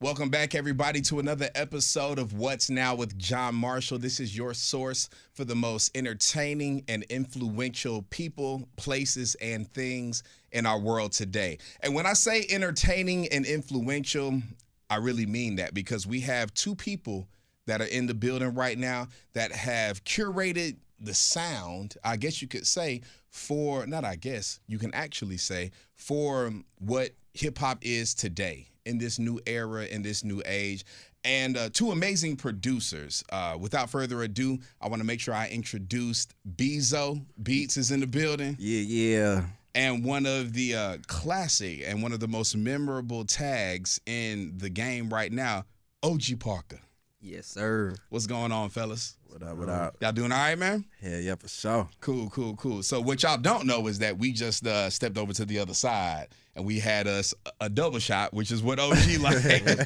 Welcome back, everybody, to another episode of What's Now with John Marshall. This is your source for the most entertaining and influential people, places, and things in our world today. And when I say entertaining and influential, I really mean that, because we have two people that are in the building right now that have curated the sound, I guess you could say, for, not I guess, you can actually say, for what hip-hop is today in this new era, in this new age. And two amazing producers. Without further ado, I want to make sure I introduced Beezo. Beatz is in the building. Yeah. And one of the classic and one of the most memorable tags in the game right now, OG Parker. Yes, sir. What's going on, fellas? What up, what up? Y'all doing all right, man? Hell yeah, for sure. Cool. So what y'all don't know is that we just stepped over to the other side and we had us a double shot, which is what OG like. The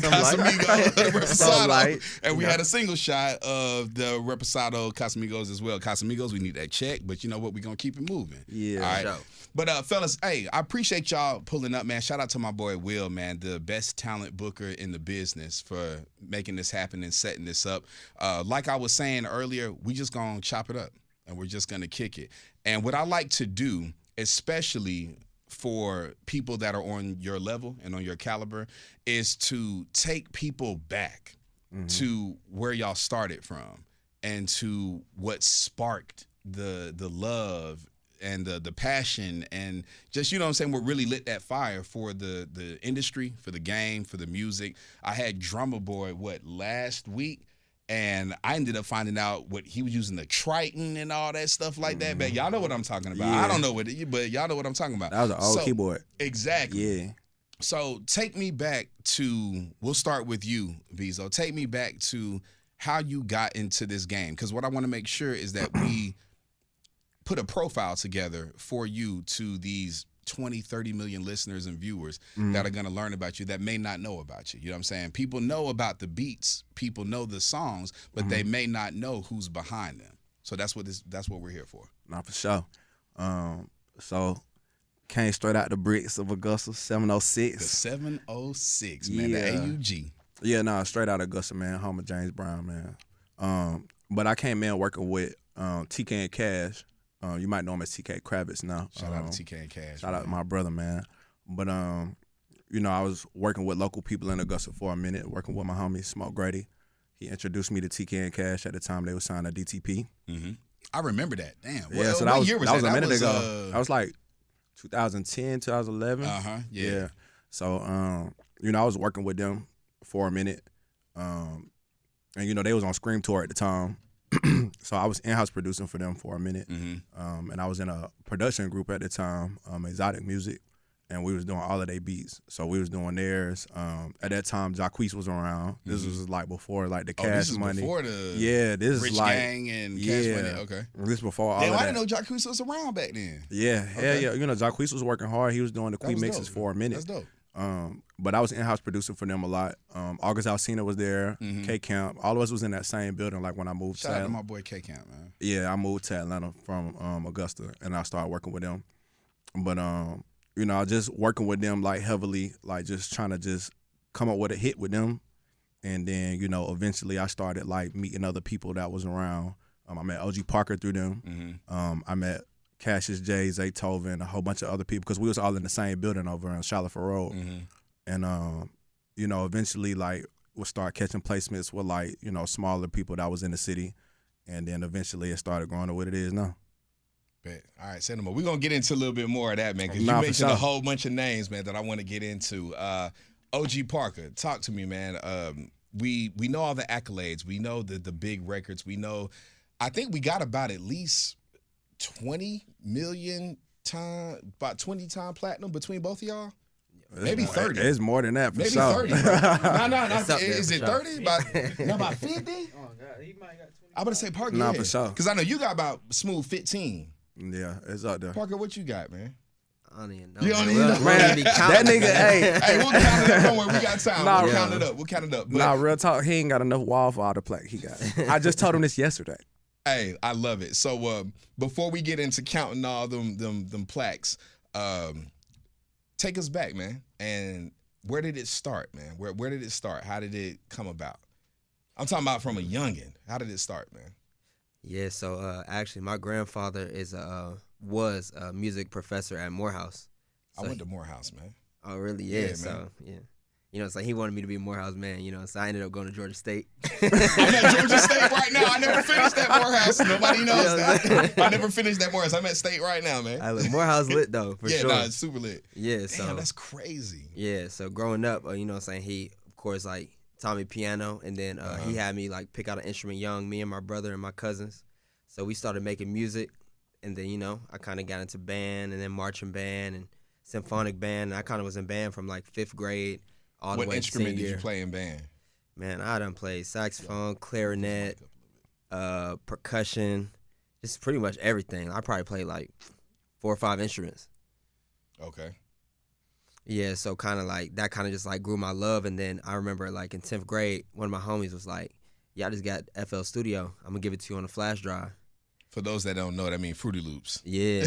Casamigos Reposado. And we had a single shot of the Reposado Casamigos as well. Casamigos, we need that check, but you know what? We're going to keep it moving. Yeah. All right. Sure. But fellas, hey, I appreciate y'all pulling up, man. Shout out to my boy Will, man, the best talent booker in the business, for making this happen and setting this up. Like I was saying earlier, we just gonna chop it up and we're just gonna kick it. And what I like to do, especially for people that are on your level and on your caliber, is to take people back to where y'all started from and to what sparked the love and the passion, and just, you know what I'm saying, what really lit that fire for the industry, for the game, for the music. I had Drummer Boy, last week, and I ended up finding out what he was using, the Triton and all that stuff like that. But y'all know what I'm talking about. Yeah. I don't know what it, but y'all know what I'm talking about. That was an old keyboard. Exactly. Yeah. So take me back to, we'll start with you, Beezo. Take me back to how you got into this game, because what I want to make sure is that we put a profile together for you to these 20, 30 million listeners and viewers that are going to learn about you that may not know about you. You know what I'm saying? People know about the beats, people know the songs, but they may not know who's behind them. So that's what we're here for. Not for sure. So came straight out the bricks of Augusta, 706. The 706, man, the AUG. Yeah, no, straight out of Augusta, man, home of James Brown, man. But I came in working with TK and Cash. You might know him as TK Kravitz now. Shout out to TK and Cash. Shout out to my brother, man. But, you know, I was working with local people in Augusta for a minute, working with my homie, Smoke Grady. He introduced me to TK and Cash at the time they were signing a DTP. I remember that. Damn. Yeah, so that was a minute ago. That was like 2010, 2011. Yeah. So, you know, I was working with them for a minute. And, you know, they was on Scream Tour at the time. So I was in-house producing for them for a minute. And I was in a production group at the time, Exotic Music, and we was doing all of their beats. So we was doing theirs. At that time, Jacquees was around. This was like before like the Cash Money. Before the this Rich is like Gang and Cash Money. Okay. This before all Damn, of I that. didn't know Jacquees was around back then. Yeah, hell yeah. You know, Jacquees was working hard. He was doing the That was mixes dope. for a minute. That's dope. But I was in-house producing for them a lot. August Alsina was there, K-Camp. All of us was in that same building like when I moved Shout out to my boy K-Camp, man. Yeah, I moved to Atlanta from Augusta, and I started working with them. But, you know, I just working with them, like, heavily, like, just trying to just come up with a hit with them. And then, you know, eventually I started, like, meeting other people that was around. I met OG Parker through them. I met Cassius J, Zaytoven, a whole bunch of other people, because we was all in the same building over on Charlotte Road. And, you know, eventually, like, we'll start catching placements with, like, you know, smaller people that was in the city. And then eventually it started growing to what it is now. Bet. All right, Cinema. We're going to get into a little bit more of that, man, because you mentioned a whole bunch of names, man, that I want to get into. OG Parker, talk to me, man. We know all the accolades. We know the big records. We know, I think we got about at least 20 million about 20 time platinum between both of y'all. Maybe 30. It's more than that for Maybe sure. 30. No. Is it 30? About 50? Oh, God. He might got 20. I'm going to say Parker. Nah, for sure. Because I know you got about smooth 15. Yeah, it's up there. Parker, what you got, man? I don't even know. You don't even know? Man, that nigga, hey, we'll count it up. Don't worry, we got time. We'll count it up. But, nah, real talk, he ain't got enough wall for all the plaque he got. I just told him this yesterday. Hey, I love it. So before we get into counting all them plaques, take us back, man. And where did it start, man? Where did it start? How did it come about? I'm talking about from a youngin. How did it start, man? Yeah, so actually my grandfather was a music professor at Morehouse. So I went to Morehouse, man. Oh, really? Yeah, Yeah, man. so, yeah. You know, so he wanted me to be a Morehouse man, you know, so I ended up going to Georgia State. I'm at Georgia State right now. I never finished that Morehouse. Nobody knows that. I never finished that Morehouse. I'm at State right now, man. Morehouse lit, though, for sure. Yeah, it's super lit. Yeah, so. Damn, that's crazy. Yeah, so growing up, you know what I'm saying, he, of course, like, taught me piano, and then he had me, like, pick out an instrument young, me and my brother and my cousins. So we started making music, and then, you know, I kind of got into band, and then marching band, and symphonic band, and I kind of was in band from, like, 5th grade. What instrument did you play in band? Man, I done played saxophone, clarinet, percussion, just pretty much everything. I probably played like 4 or 5 instruments. Okay. Yeah, so kind of like that kind of just like grew my love. And then I remember like in 10th grade, one of my homies was like, yeah, I just got FL Studio. I'm going to give it to you on a flash drive. For those that don't know, that means Fruity Loops. Yeah.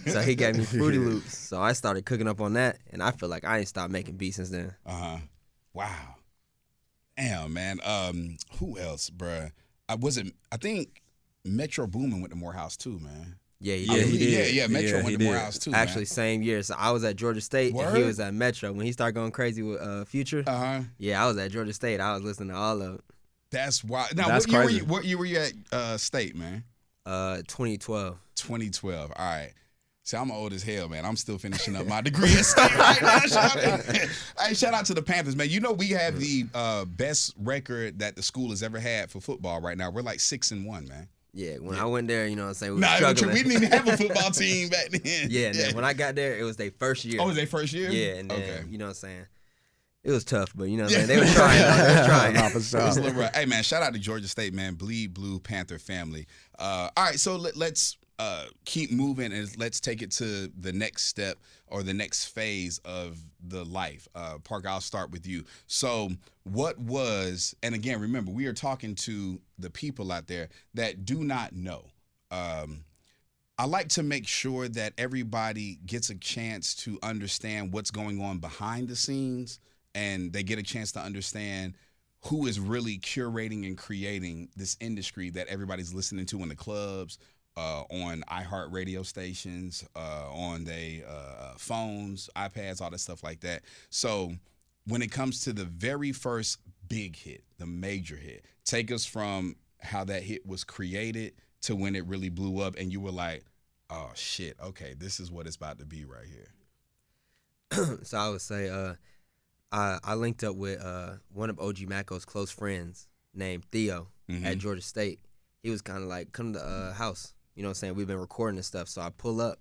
So he gave me Fruity Loops. So I started cooking up on that, and I feel like I ain't stopped making beats since then. Wow. Damn, man. Who else, bruh? I think Metro Boomin went to Morehouse too, man. Yeah, he did. Yeah, Metro went to Morehouse too. Actually, man. same year. So I was at Georgia State, Word? and he was at Metro. When he started going crazy with Future, yeah, I was at Georgia State. I was listening to all of it. That's wild. Now, That's crazy. What year were you at State, man? 2012. 2012. All right. See, I'm old as hell, man. I'm still finishing up my degree at State right now. Shout out to the Panthers, man. You know we have the best record that the school has ever had for football right now. We're like 6-1, man. Yeah, when I went there, you know what I'm saying, we were struggling. We didn't even have a football team back then. Yeah, and when I got there, it was their first year. Oh, it was their first year? Yeah, and then, okay. You know what I'm saying, it was tough, but you know what I'm saying, they were trying. They were trying. Nah, for sure. It was a little rough. Hey, man, shout out to Georgia State, man. Bleed Blue Panther family. All right, so let's keep moving and let's take it to the next step or the next phase of the life. Park, I'll start with you. So what was, and again, remember, we are talking to the people out there that do not know. I like to make sure that everybody gets a chance to understand what's going on behind the scenes, and they get a chance to understand who is really curating and creating this industry that everybody's listening to in the clubs, on iHeart radio stations, on their phones, iPads, all that stuff like that. So when it comes to the very first big hit, the major hit, take us from how that hit was created to when it really blew up and you were like, oh, shit, okay, this is what it's about to be right here. So I would say I linked up with one of OG Maco's close friends named Theo at Georgia State. He was kind of like, come to the house. You know what I'm saying? We've been recording and stuff. So I pull up,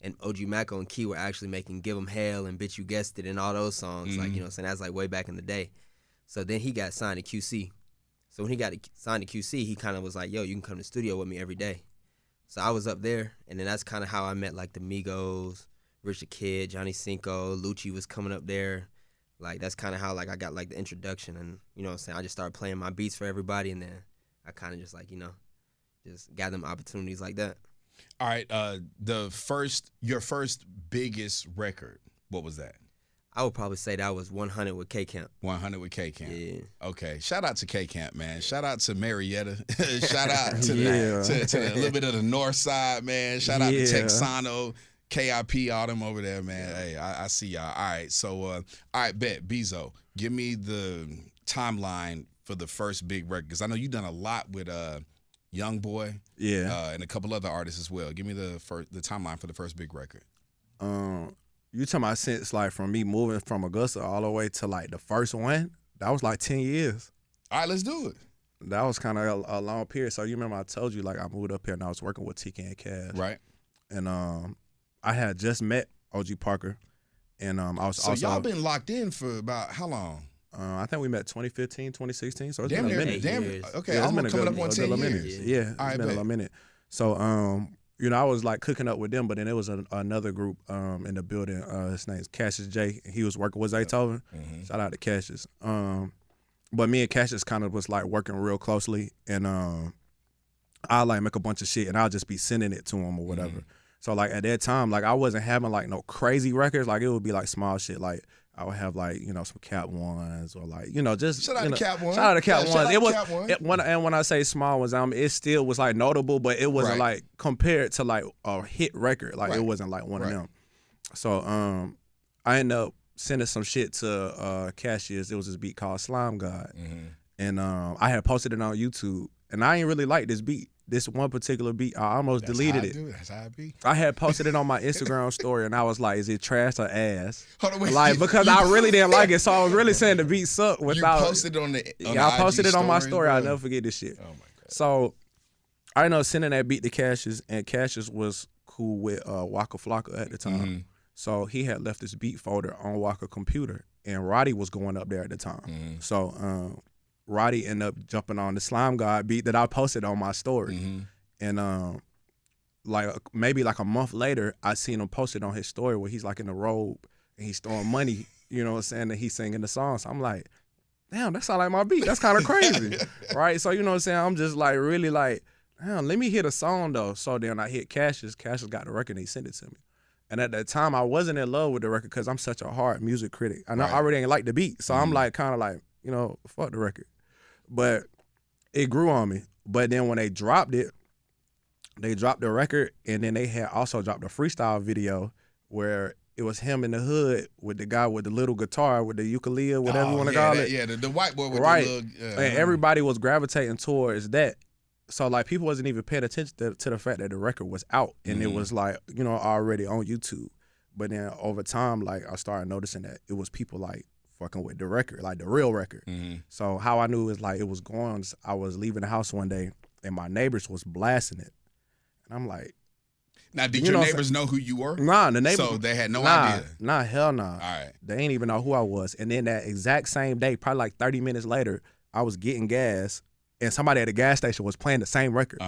and OG Maco and Key were actually making Give 'Em Hell and Bitch You Guessed It and all those songs. Like, you know what I'm saying? That's like way back in the day. So then he got signed to QC. So when he got signed to QC, he kind of was like, yo, you can come to the studio with me every day. So I was up there, and then that's kind of how I met, like, the Migos, Rich the Kid, Johnny Cinco, Lucci was coming up there. Like, that's kind of how, like, I got, like, the introduction. And, you know what I'm saying, I just started playing my beats for everybody, and then I kind of just, like, you know, just got them opportunities like that. All right, your first biggest record, what was that? I would probably say that was 100 with K-Camp. 100 with K-Camp. Yeah. Okay. Shout out to K-Camp, man. Shout out to Marietta. Shout out to, to a little bit of the north side, man. Shout out to Texano, KIP, all them over there, man. Hey, I see y'all. All right. So, all right, bet. Beezo, give me the timeline for the first big record. Because I know you've done a lot with Young Boy and a couple other artists as well. Give me the timeline for the first big record. You talking about since, like, from me moving from Augusta all the way to, like, the first one? That was, like, 10 years. All right, let's do it. That was kind of a long period. So you remember I told you, like, I moved up here and I was working with TK and Cash. Right. And I had just met OG Parker. And I was so y'all been locked in for about how long? I think we met 2015, 2016. So it's damn been a near, minute. Okay, I'm coming up on 10 years. Yeah, it's been a minute. So, you know, I was like cooking up with them, but then there was another group in the building. His name's Cassius J. He was working with Zaytoven. Shout out to Cassius. But me and Cassius kind of was like working real closely, and I'll like make a bunch of shit, and I'll just be sending it to him or whatever. So like at that time, like I wasn't having like no crazy records. Like it would be like small shit. Like I would have like, you know, some Cap Ones or like, you know, just Shout out to Cap One. Shout out to Cap Yeah, Ones. shout It out was to Cap One. when I say small ones, it still was like notable, but it wasn't Right. like compared to like a hit record. Like Right. it wasn't like one of Right. them. So I ended up sending some shit to Cassius. It was this beat called Slime God. And I had posted it on YouTube. And I ain't really like this beat. This one particular beat, I almost deleted it. That's how I be. I had posted it on my Instagram story, and I was like, "Is it trash or ass?" Hold on, wait. Like because I really didn't like it, so I was really saying the beat sucked. Without You posted it on the I posted IG it on my story, story. bro. I'll never forget this shit. Oh my god. So I ended up sending that beat to Cassius, and Cassius was cool with Waka Flocka at the time. So he had left this beat folder on Waka computer, and Roddy was going up there at the time. So Roddy ended up jumping on the Slime God beat that I posted on my story. And like maybe like a month later, I seen him posted on his story where he's like in a robe and he's throwing money, you know what I'm saying, and he's singing the song. So I'm like, damn, that sound like my beat. That's kind of crazy, right? So you know what I'm saying? I'm just like really like, damn, let me hit a song though. So then I hit Cassius. Cassius got the record and he sent it to me. And at that time, I wasn't in love with the record because I'm such a hard music critic. I know I already ain't like the beat. So I'm like kind of like, you know, fuck the record. But it grew on me. But then when they dropped it, they dropped the record, and then they had also dropped a freestyle video where it was him in the hood with the guy with the little guitar, with the ukulele, whatever you want to call it. Yeah, the white boy with the little... And everybody was gravitating towards that. So, like, people wasn't even paying attention to the fact that the record was out, and it was, like, you know, already on YouTube. But then over time, like, I started noticing that it was people, like, fucking with the record, like the real record. So how I knew it was, like, it was going, I was leaving the house one day, and my neighbors was blasting it. And I'm like, now, did your neighbors know who you were? Nah, the neighbors. So they had no idea. Nah, hell nah. All right. They ain't even know who I was. And then that exact same day, probably like 30 minutes later, I was getting gas, and somebody at the gas station was playing the same record.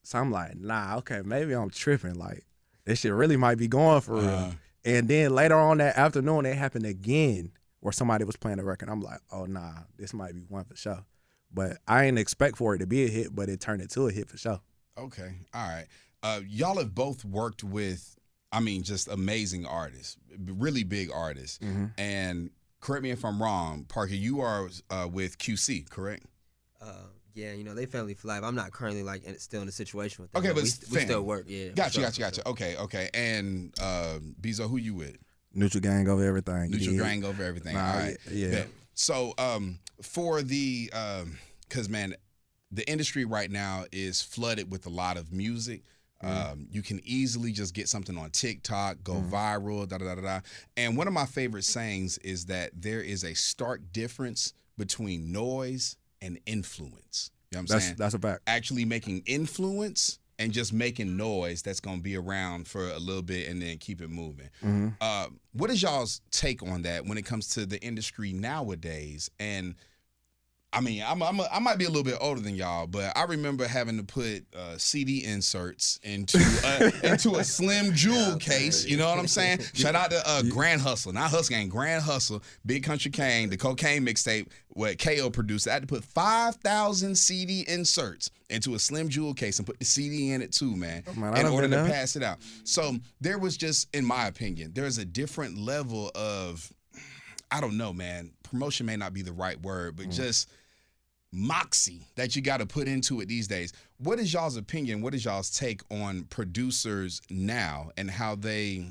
So I'm like, nah, okay, maybe I'm tripping. Like, this shit really might be going for real. And then later on that afternoon, it happened again where somebody was playing the record. I'm like, oh, nah, this might be one for sure. But I didn't expect for it to be a hit, but it turned into a hit for sure. Okay. All right. Y'all have both worked with, I mean, just amazing artists, really big artists. And correct me if I'm wrong, Parker, you are with QC, correct? Yeah, you know, they family for life. I'm not currently like still in a situation with them. Okay, but we still work. Yeah. Gotcha. Okay. And Beezo, who you with? Neutral gang over everything. Neutral gang over everything. Nah, all right. Yeah. So for the, because man, the industry right now is flooded with a lot of music. You can easily just get something on TikTok, go viral, da-da-da-da-da. And one of my favorite sayings is that there is a stark difference between noise and influence. You know what I'm saying? That's a fact. Actually making influence and just making noise that's going to be around for a little bit and then keep it moving. What is y'all's take on that when it comes to the industry nowadays? And I mean, I might be a little bit older than y'all, but I remember having to put CD inserts into a Slim Jewel case. You know what I'm saying? Shout out to Grand Hustle, not Hustle Gang, Grand Hustle, Big Country Kane, the Cocaine mixtape, what KO produced. I had to put 5,000 CD inserts into a Slim Jewel case and put the CD in it too, man, in order to pass it out. So there was just, in my opinion, there's a different level of, I don't know, man, promotion may not be the right word, but just moxie that you got to put into it these days. What is y'all's opinion? What is y'all's take on producers now and how they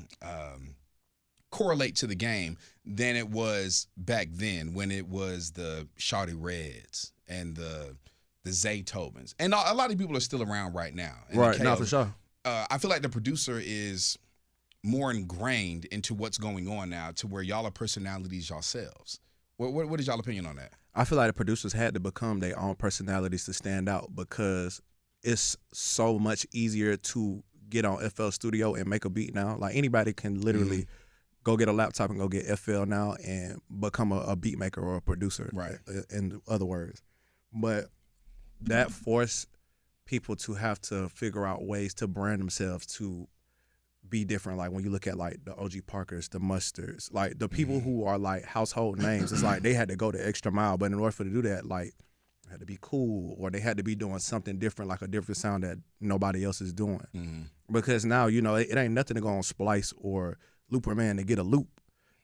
correlate to the game than it was back then when it was the Shawty Reds and the Zaytovens? And a lot of people are still around right now. Right, not for sure. I feel like the producer is more ingrained into what's going on now to where y'all are personalities yourselves. What is y'all opinion on that? I feel like the producers had to become their own personalities to stand out because it's so much easier to get on FL Studio and make a beat now. Like anybody can literally go get a laptop and go get FL now and become a beat maker or a producer. Right. In other words. But that forced people to have to figure out ways to brand themselves to be different. Like when you look at like the OG Parkers, the Mustards, like the people who are like household names, it's like they had to go the extra mile. But in order for them to do that, like they had to be cool or they had to be doing something different, like a different sound that nobody else is doing. Because now, you know, it ain't nothing to go on Splice or Looper Man to get a loop.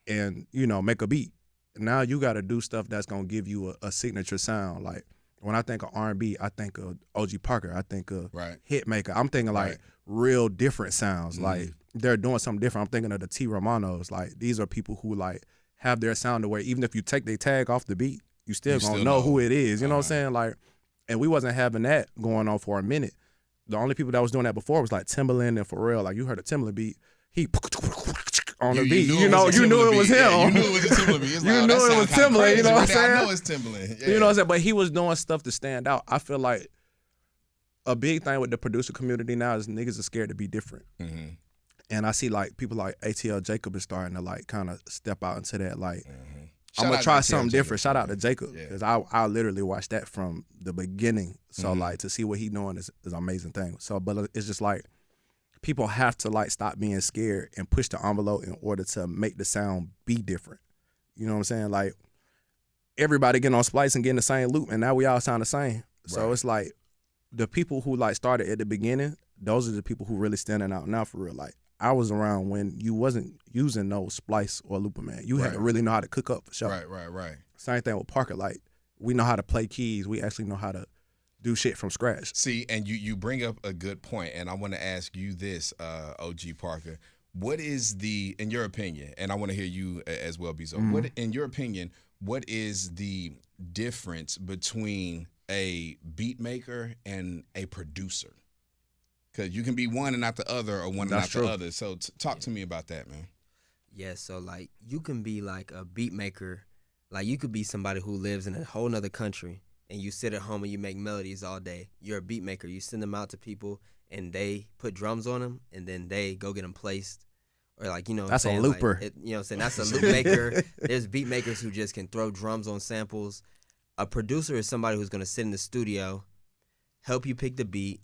and make a beat. Now you got to do stuff that's gonna give you a signature sound. Like when I think of R&B, I think of OG Parker. I think of Hitmaker. I'm thinking like real different sounds. Like they're doing something different. I'm thinking of the T Romanos. Like these are people who like have their sound to where even if you take their tag off the beat, you still gonna know who it is. You know what I'm saying? Like, and we wasn't having that going on for a minute. The only people that was doing that before was like Timbaland and Pharrell. Like you heard a Timbaland beat, he on the beat. You knew it was him. Yeah, you knew it was a Timbaland beat. You knew it was Timbaland. You know what I'm saying? I know it's Timbaland. Yeah. You know what I'm saying? But he was doing stuff to stand out. I feel like a big thing with the producer community now is niggas are scared to be different. Mm-hmm. And I see like people like ATL Jacob is starting to like kind of step out into that. Like, I'm gonna try something different. Shout out to Jacob because I literally watched that from the beginning. So like to see what he doing is an amazing thing. So, but it's just like people have to like stop being scared and push the envelope in order to make the sound be different. You know what I'm saying? Like everybody getting on Splice and getting the same loop, and now we all sound the same. Right. So it's like the people who like started at the beginning, those are the people who really standing out now for real. Like I was around when you wasn't using no Splice or Looper, man. You had to really know how to cook up for sure. Right. Same thing with Parker. Like we know how to play keys. We actually know how to do shit from scratch. See, and you bring up a good point, and I want to ask you this, OG Parker. What is in your opinion, and I want to hear you as well, Beezo, what, in your opinion, what is the difference between a beat maker and a producer? Because you can be one and not the other, or one and not the other. So talk to me about that, man. Yeah, so like you can be like a beat maker. Like you could be somebody who lives in a whole nother country and you sit at home and you make melodies all day. You're a beat maker. You send them out to people and they put drums on them and then they go get them placed. Or like, you know what I'm saying? That's a looper. Like, you know what I'm saying? That's a loop maker. There's beat makers who just can throw drums on samples. A producer is somebody who's going to sit in the studio, help you pick the beat,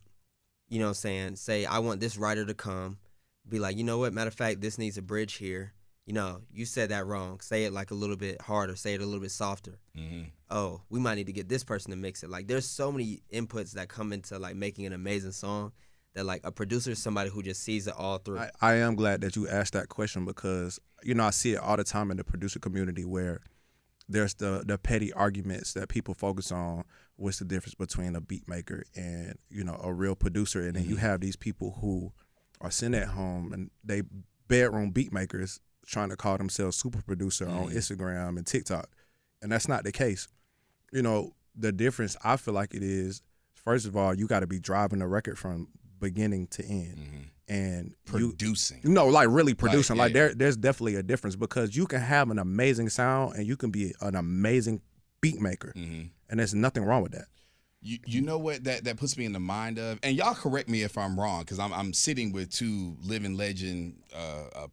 you know what I'm saying? Say, I want this writer to come. Be like, you know what? Matter of fact, this needs a bridge here. You know, you said that wrong. Say it like a little bit harder. Say it a little bit softer. Mm-hmm. Oh, we might need to get this person to mix it. Like, there's so many inputs that come into, like, making an amazing song that, like, a producer is somebody who just sees it all through. I am glad that you asked that question because, you know, I see it all the time in the producer community where there's the petty arguments that people focus on. What's the difference between a beat maker and, you know, a real producer? And then you have these people who are sitting at home and they bedroom beat makers trying to call themselves super producer on Instagram and TikTok. And that's not the case. You know, the difference I feel like it is, first of all, you got to be driving the record from beginning to end. And producing. Like really producing. Like there's definitely a difference because you can have an amazing sound and you can be an amazing beat maker. And there's nothing wrong with that. You know what that puts me in the mind of, and y'all correct me if I'm wrong, because I'm sitting with two living legend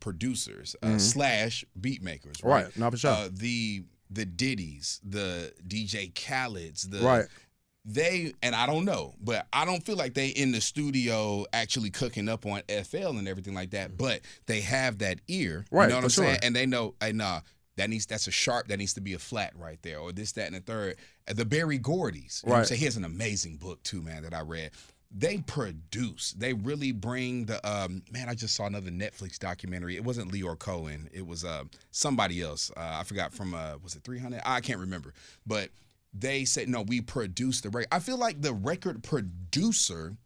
producers slash beat makers, right? Not for sure. The Diddy's, the DJ Khaled's, they, and I don't know, but I don't feel like they in the studio actually cooking up on FL and everything like that, but they have that ear, right? You know what I'm saying? And they know, hey, nah, that's a sharp, that needs to be a flat right there, or this, that, and the third. The Berry Gordy's, you know what I'm saying? He has an amazing book too, man, that I read. They produce. They really bring the man. I just saw another Netflix documentary. It wasn't Leor Cohen. It was somebody else. I forgot from was it 300? I can't remember. But they said no. We produce the record. I feel like the record producer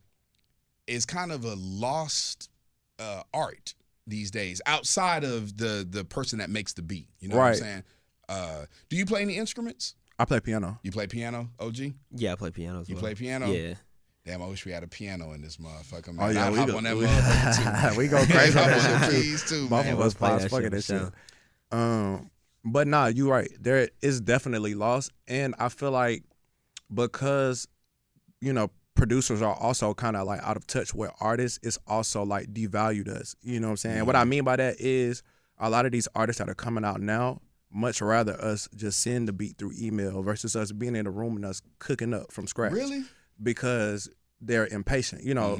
is kind of a lost art these days, outside of the person that makes the beat. You know what I'm saying? Do you play any instruments? I play piano. You play piano, OG? Yeah, I play piano as well. You play piano? Yeah. Damn, I wish we had a piano in this motherfucker, man. Oh, yeah, I'd hop on that motherfucker, too. We go crazy on that shit. Keys, too, Both man. of us pause fucking that shit. But nah, you're right. There is definitely lost. And I feel like because, you know, producers are also kind of like out of touch with artists, it's also like devalued us. You know what I'm saying? And what I mean by that is a lot of these artists that are coming out now, much rather us just send the beat through email versus us being in the room and us cooking up from scratch. Really? Because they're impatient. You know,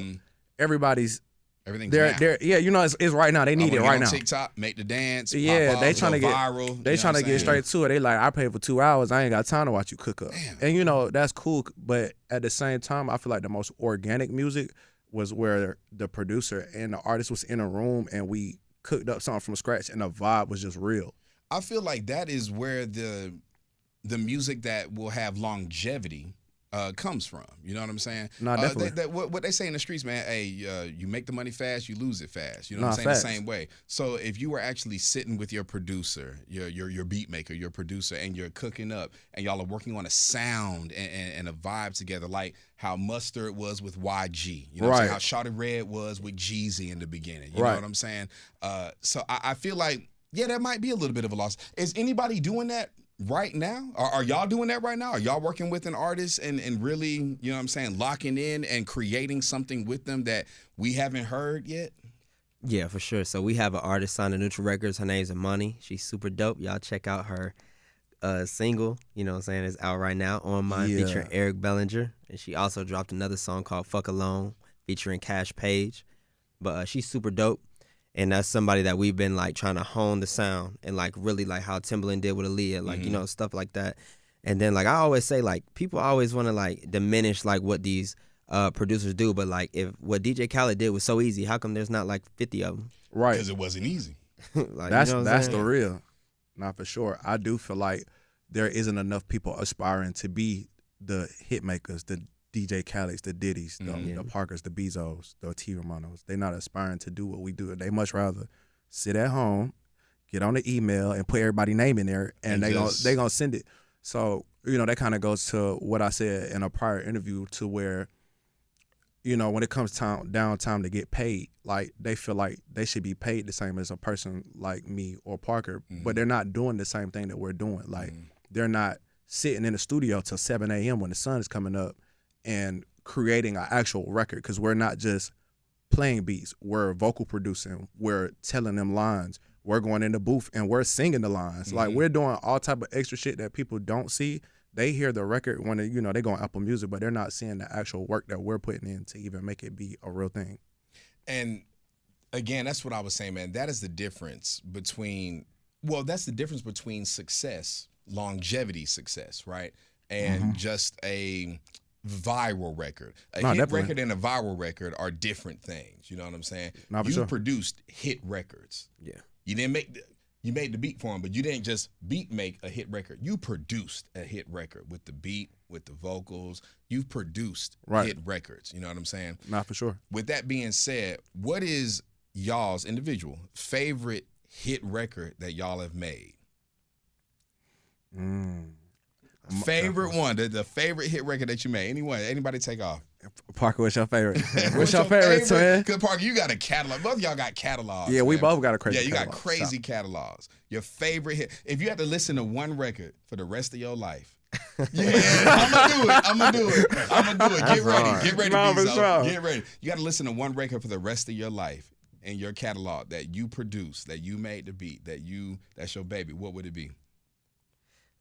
everything's they're yeah, you know, it's right now. They need it right now. TikTok, make the dance. Yeah, pop they off, trying to get viral. They trying to get straight to it. They like, I paid for 2 hours. I ain't got time to watch you cook up. Damn. And you know, that's cool. But at the same time, I feel like the most organic music was where the producer and the artist was in a room and we cooked up something from scratch and the vibe was just real. I feel like that is where the music that will have longevity comes from. You know what I'm saying? No, definitely. What they say in the streets, man, hey, you make the money fast, you lose it fast. You know what I'm saying? Facts. The same way. So if you were actually sitting with your producer, your beat maker, your producer, and you're cooking up, and y'all are working on a sound and a vibe together, like how Mustard was with YG. You know what I'm saying? How Shawty Red was with Jeezy in the beginning. You know what I'm saying? So I feel like, yeah, that might be a little bit of a loss. Is anybody doing that right now? Are y'all doing that right now? Are y'all working with an artist and really, you know what I'm saying, locking in and creating something with them that we haven't heard yet? Yeah, for sure. So we have an artist signed to Neutral Records. Her name's Imani. She's super dope. Y'all check out her single, you know what I'm saying, is out right now, On Mine, featuring Eric Bellinger. And she also dropped another song called Fuck Alone, featuring Cash Page. But she's super dope. And that's somebody that we've been like trying to hone the sound and like really like how Timbaland did with Aaliyah, like, you know, stuff like that. And then like I always say, like, people always want to like diminish like what these producers do, but like if what DJ Khaled did was so easy, how come there's not like 50 of them? Right. Because it wasn't easy. Like, that's you know that's the real. Not for sure. I do feel like there isn't enough people aspiring to be the hit makers, the DJ Khaled's, the Diddy's, the Parkers, the Beezos, the T. Romanos. They're not aspiring to do what we do. They much rather sit at home, get on the email, and put everybody's name in there, and they gonna send it. So, you know, that kind of goes to what I said in a prior interview, to where, you know, when it comes time to get paid, like they feel like they should be paid the same as a person like me or Parker, but they're not doing the same thing that we're doing. Like they're not sitting in the studio till 7 a.m. when the sun is coming up and creating an actual record, because we're not just playing beats. We're vocal producing. We're telling them lines. We're going in the booth and we're singing the lines. Like we're doing all type of extra shit that people don't see. They hear the record when they go on Apple Music, but they're not seeing the actual work that we're putting in to even make it be a real thing. And again, that's what I was saying, man. That is the difference between, that's the difference between success, longevity success, right? And just a viral record. A hit record and a viral record are different things. You know what I'm saying? You produced hit records. Yeah. You made the beat for them, but you didn't just make a hit record. You produced a hit record with the beat, with the vocals. You've produced hit records. You know what I'm saying? Not for sure. With that being said, what is y'all's individual favorite hit record that y'all have made? Favorite one, the favorite hit record that you made. Anybody take off. Parker, what's your favorite? What's your favorite, twin? Because Parker, you got a catalog. Both of y'all got catalogs. Yeah, we both got a crazy catalog. Yeah, you got crazy catalogs. Your favorite hit. If you had to listen to one record for the rest of your life, I'm gonna do it. Get ready, Beezo. Get ready. You got to listen to one record for the rest of your life in your catalog that you produced, that you made the beat, that's your baby. What would it be?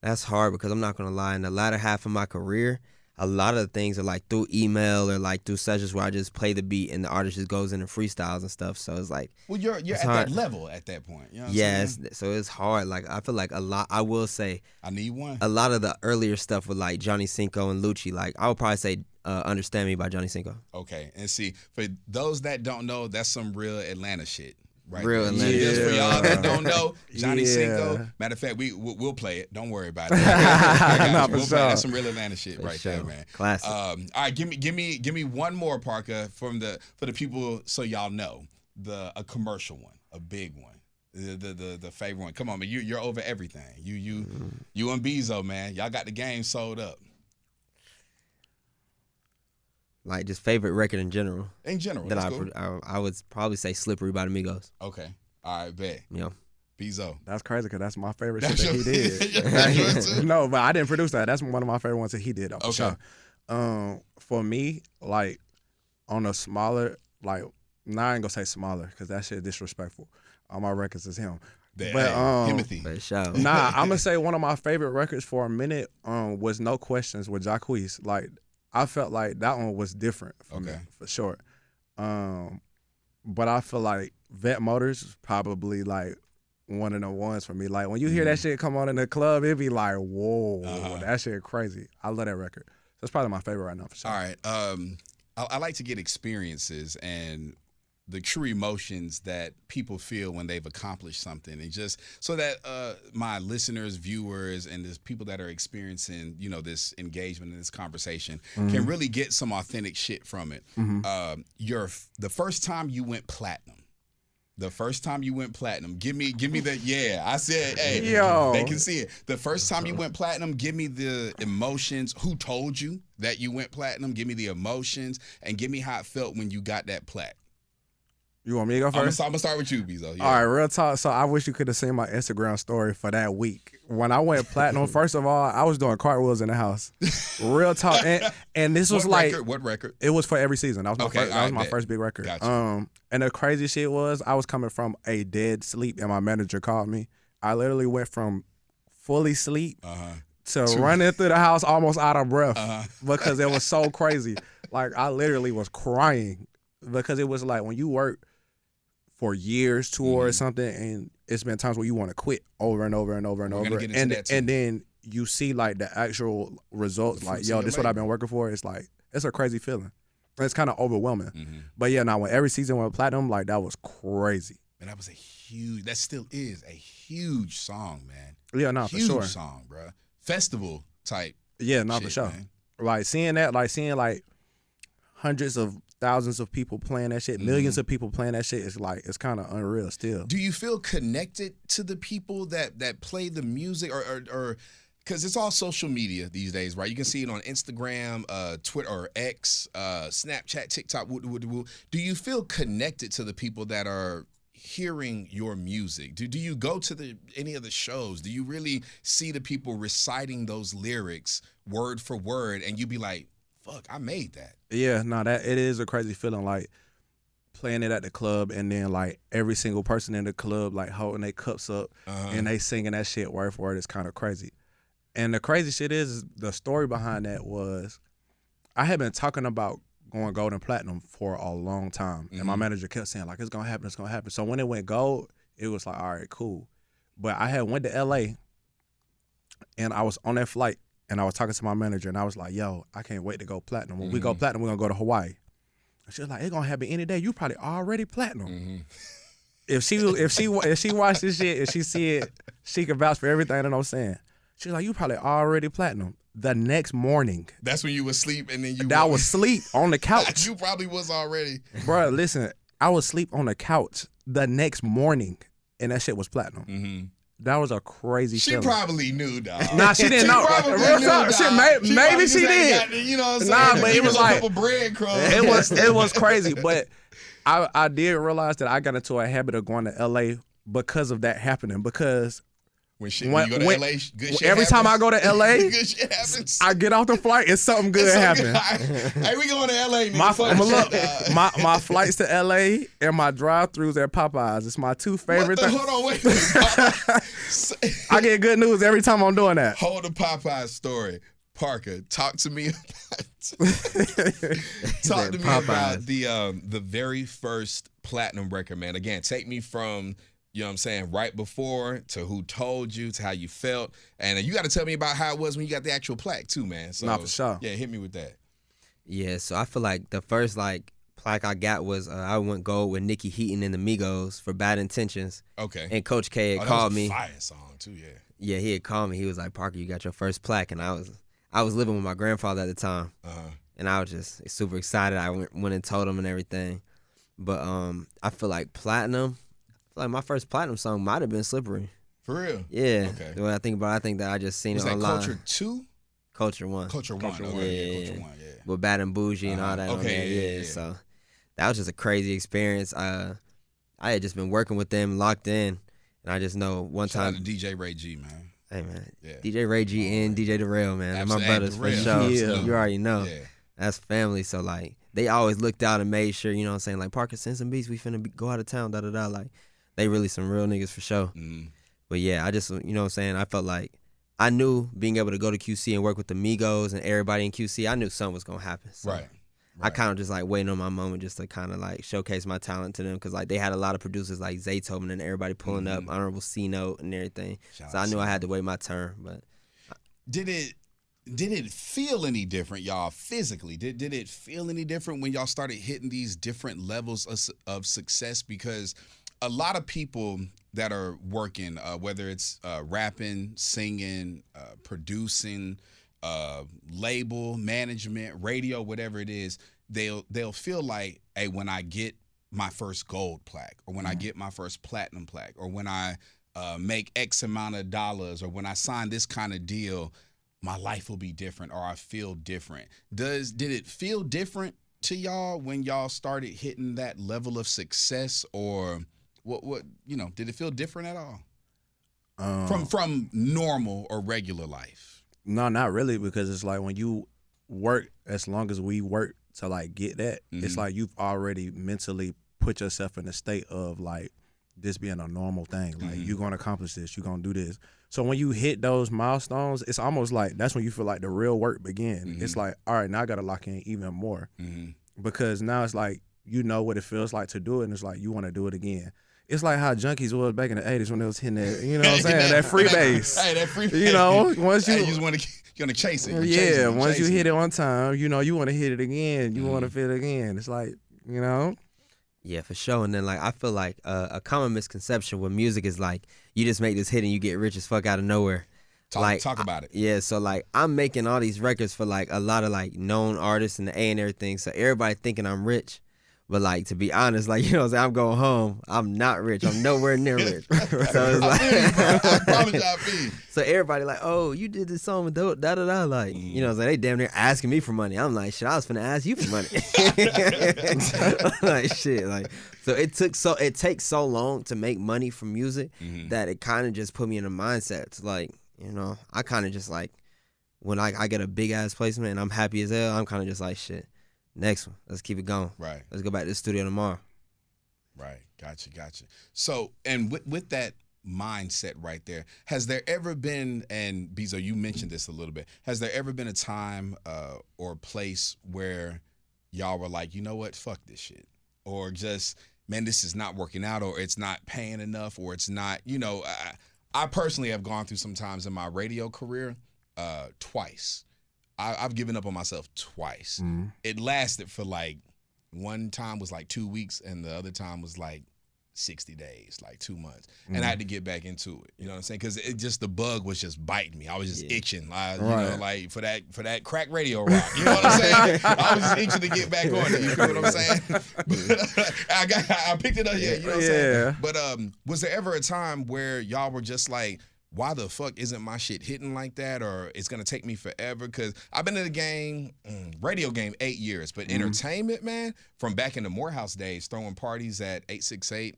That's hard, because I'm not gonna lie. In the latter half of my career, a lot of the things are like through email or like through sessions where I just play the beat and the artist just goes in and freestyles and stuff. So it's like, well, you're at hard. that level at that point. You know so it's hard. Like I feel like a lot. I will say I need one. A lot of the earlier stuff with like Johnny Cinco and Lucci. Like I would probably say "Understand Me" by Johnny Cinco. Okay, and see, for those that don't know, that's some real Atlanta shit. Right. Real Atlanta. Just for y'all that don't know, Johnny Cinco. Matter of fact, we'll play it. Don't worry about it. We'll play. That's some real Atlanta shit there, man. Classic. All right, give me one more, Parker, for the people, so y'all know a commercial one, a big one, the favorite one. Come on, man, you're over everything. You and Beezo, man, y'all got the game sold up. Like just favorite record in general. In general, that I would probably say "Slippery" by the Migos. Okay, all right, bet. Yeah. Beezo. That's crazy, because that's my favorite shit that he did. No, but I didn't produce that. That's one of my favorite ones that he did. For sure. For me, like on a smaller, like, I ain't gonna say smaller, because that shit disrespectful. All my records is him. Timothy. Nah, I'm gonna say one of my favorite records for a minute was No Questions with Jacquees. Like, I felt like that one was different for me, for sure. But I feel like Vet Motors is probably like one of the ones for me. Like when you hear that shit come on in the club, it'd be like, whoa, that shit crazy. I love that record. That's probably my favorite right now, for sure. All right. I like to get experiences, and the true emotions that people feel when they've accomplished something, and just so that my listeners, viewers, and the people that are experiencing, you know, this engagement and this conversation can really get some authentic shit from it. The first time you went platinum. The first time you went platinum, give me the, yeah. I said, hey, Yo. They can see it. The first time you went platinum, give me the emotions. Who told you that you went platinum? Give me the emotions, and give me how it felt when you got that plaque. You want me to go first? I'm gonna start with you, Beezo. Yeah. All right, real talk. So I wish you could have seen my Instagram story for that week. When I went platinum, first of all, I was doing cartwheels in the house. Real talk. And this was what record? It was for every season. That was my first big record. Gotcha. And the crazy shit was I was coming from a dead sleep, and my manager called me. I literally went from fully sleep to running through the house almost out of breath because it was so crazy. Like, I literally was crying because it was like when you work for years towards something, and it's been times where you want to quit over and over and over and over, and then you see like the actual results, like, yo, this is what I've been working for. It's like, it's a crazy feeling. It's kind of overwhelming. But yeah, now when every season went platinum, like, that was crazy. And that still is a huge song, man. Yeah, no, for sure. Huge song, bro. Festival type. Yeah, no, shit, for sure. Man. Like seeing hundreds of thousands of people playing that shit, millions of people playing that shit, it's kind of unreal still. Do you feel connected to the people that play the music, or because it's all social media these days, right? You can see it on Instagram, Twitter, or X, Snapchat, TikTok. Do you feel connected to the people that are hearing your music? Do you go to any of the shows? Do you really see the people reciting those lyrics word for word, and you be like, fuck, I made that? Yeah, no, that it is a crazy feeling, like playing it at the club, and then like every single person in the club like holding their cups up and they singing that shit word for word. Is kind of crazy. And the crazy shit is the story behind that was I had been talking about going gold and platinum for a long time, and my manager kept saying like, it's gonna happen. So when it went gold, it was like, all right, cool. But I had went to LA, and I was on that flight, and I was talking to my manager, and I was like, yo, I can't wait to go platinum. When we go platinum, we're gonna go to Hawaii. And she was like, it's gonna happen any day. You probably already platinum. If she watched this shit, if she see it, she can vouch for everything that I'm saying. She was like, you probably already platinum. The next morning. That's when you was asleep, and then you... I was asleep on the couch. You probably was already. Bro, listen, I was asleep on the couch the next morning, and that shit was platinum. That was a crazy feeling. She probably knew, dog. Nah, she didn't know. Maybe she did. You know what I'm saying? Nah, but it was like... a couple breadcrumbs. It was crazy, but I did realize that I got into a habit of going to LA because of that happening, because... When you go to LA, good shit every happens. Time I go to LA, good shit happens. I get off the flight, it's something good happening. Hey, we going to LA, nigga. My flights to LA and my drive-thrus at Popeyes. It's my two favorite things. Hold on, wait. I get good news every time I'm doing that. Hold the Popeyes story. Parker, talk to me about the very first platinum record, man. Again, take me from... You know what I'm saying? Right before, to who told you, to how you felt. And you got to tell me about how it was when you got the actual plaque too, man. So, for sure. Yeah, hit me with that. Yeah, so I feel like the first plaque I got was I went gold with Nikki Heaton and the Migos for Bad Intentions. Okay. And Coach K had called me. Fire song too, yeah. Yeah, he had called me. He was like, Parker, you got your first plaque. And I was living with my grandfather at the time. And I was just super excited. I went and told him and everything. But I feel like platinum... Like my first platinum song might have been Slippery. For real? Yeah. Okay. The way I think about it, I think that I just seen was it online. Was that Culture 2? Culture 1. Culture 1. Culture 1. Yeah. Culture 1, yeah. With Bad and Bougie and all that on there. Yeah. So that was just a crazy experience. I had just been working with them, locked in, and I just know Shout out to DJ Ray G, man. Hey, man. Yeah. DJ Ray G and DJ Darrell, man. They're my brothers for sure. Yeah. You already know. Yeah. That's family. So, like, they always looked out and made sure, you know what I'm saying, like, Parker, send some beats. We finna go out of town, da-da-da. Like, they really some real niggas for sure. But yeah, I just, you know what I'm saying, I felt like I knew being able to go to QC and work with the Migos and everybody in QC, I knew something was going to happen. So Right. I kind of just like waiting on my moment just to kind of like showcase my talent to them, because like they had a lot of producers like Zaytoven and everybody pulling up, Honorable C Note and everything. So I knew I had to wait my turn. But did it did it feel any different, y'all, physically? Did it feel any different when y'all started hitting these different levels of success? Because a lot of people that are working, whether it's rapping, singing, producing, label, management, radio, whatever it is, they'll feel like, hey, when I get my first gold plaque, or when I get my first platinum plaque, or when I make X amount of dollars, or when I sign this kind of deal, my life will be different, or I feel different. Did it feel different to y'all when y'all started hitting that level of success, or what did it feel different at all? From normal or regular life? No, not really, because it's like when you work, as long as we work to like get that, it's like you've already mentally put yourself in a state of like this being a normal thing. Like you're gonna accomplish this, you're gonna do this. So when you hit those milestones, it's almost like that's when you feel like the real work begin. It's like, all right, now I gotta lock in even more. Because now it's like you know what it feels like to do it, and it's like you wanna do it again. It's like how junkies was back in the 80s when they was hitting that, you know what I'm saying? That free base. Hey, that free base. You know, once you just want to chase it. Once you hit it one time, you know, you want to hit it again. You want to feel it again. It's like, you know. Yeah, for sure. And then like I feel like a common misconception with music is like you just make this hit and you get rich as fuck out of nowhere. Talk about it. Yeah, so like I'm making all these records for like a lot of like known artists in the A and everything. So everybody thinking I'm rich. But like to be honest, like you know what I'm saying, I'm going home. I'm not rich. I'm nowhere near rich. So it's like I promise you, I feel. So everybody like, oh, you did this song with da da da, like you know what I'm saying, they damn near asking me for money. I'm like, shit, I was finna ask you for money. Like shit, like so it takes so long to make money from music that it kind of just put me in a mindset to like, you know, I kind of just like when I get a big ass placement and I'm happy as hell, I'm kind of just like shit. Next one. Let's keep it going. Right. Let's go back to the studio tomorrow. Right. Gotcha. So, and with that mindset right there, has there ever been, and Beezo, you mentioned this a little bit, has there ever been a time or place where y'all were like, you know what, fuck this shit? Or just, man, this is not working out, or it's not paying enough, or it's not, you know, I personally have gone through some times in my radio career twice. I've given up on myself twice. It lasted for like, one time was like 2 weeks and the other time was like 60 days, like 2 months. And I had to get back into it. You know what I'm saying? Because it just, the bug was just biting me. I was just itching, you know, like for that crack radio rock. You know what I'm saying? I was just itching to get back on it. You know what I'm saying? I picked it up here. You know what I'm saying? But was there ever a time where y'all were just like, why the fuck isn't my shit hitting like that, or it's going to take me forever? Because I've been in the game, radio game, 8 years. But entertainment, man, from back in the Morehouse days, throwing parties at 868,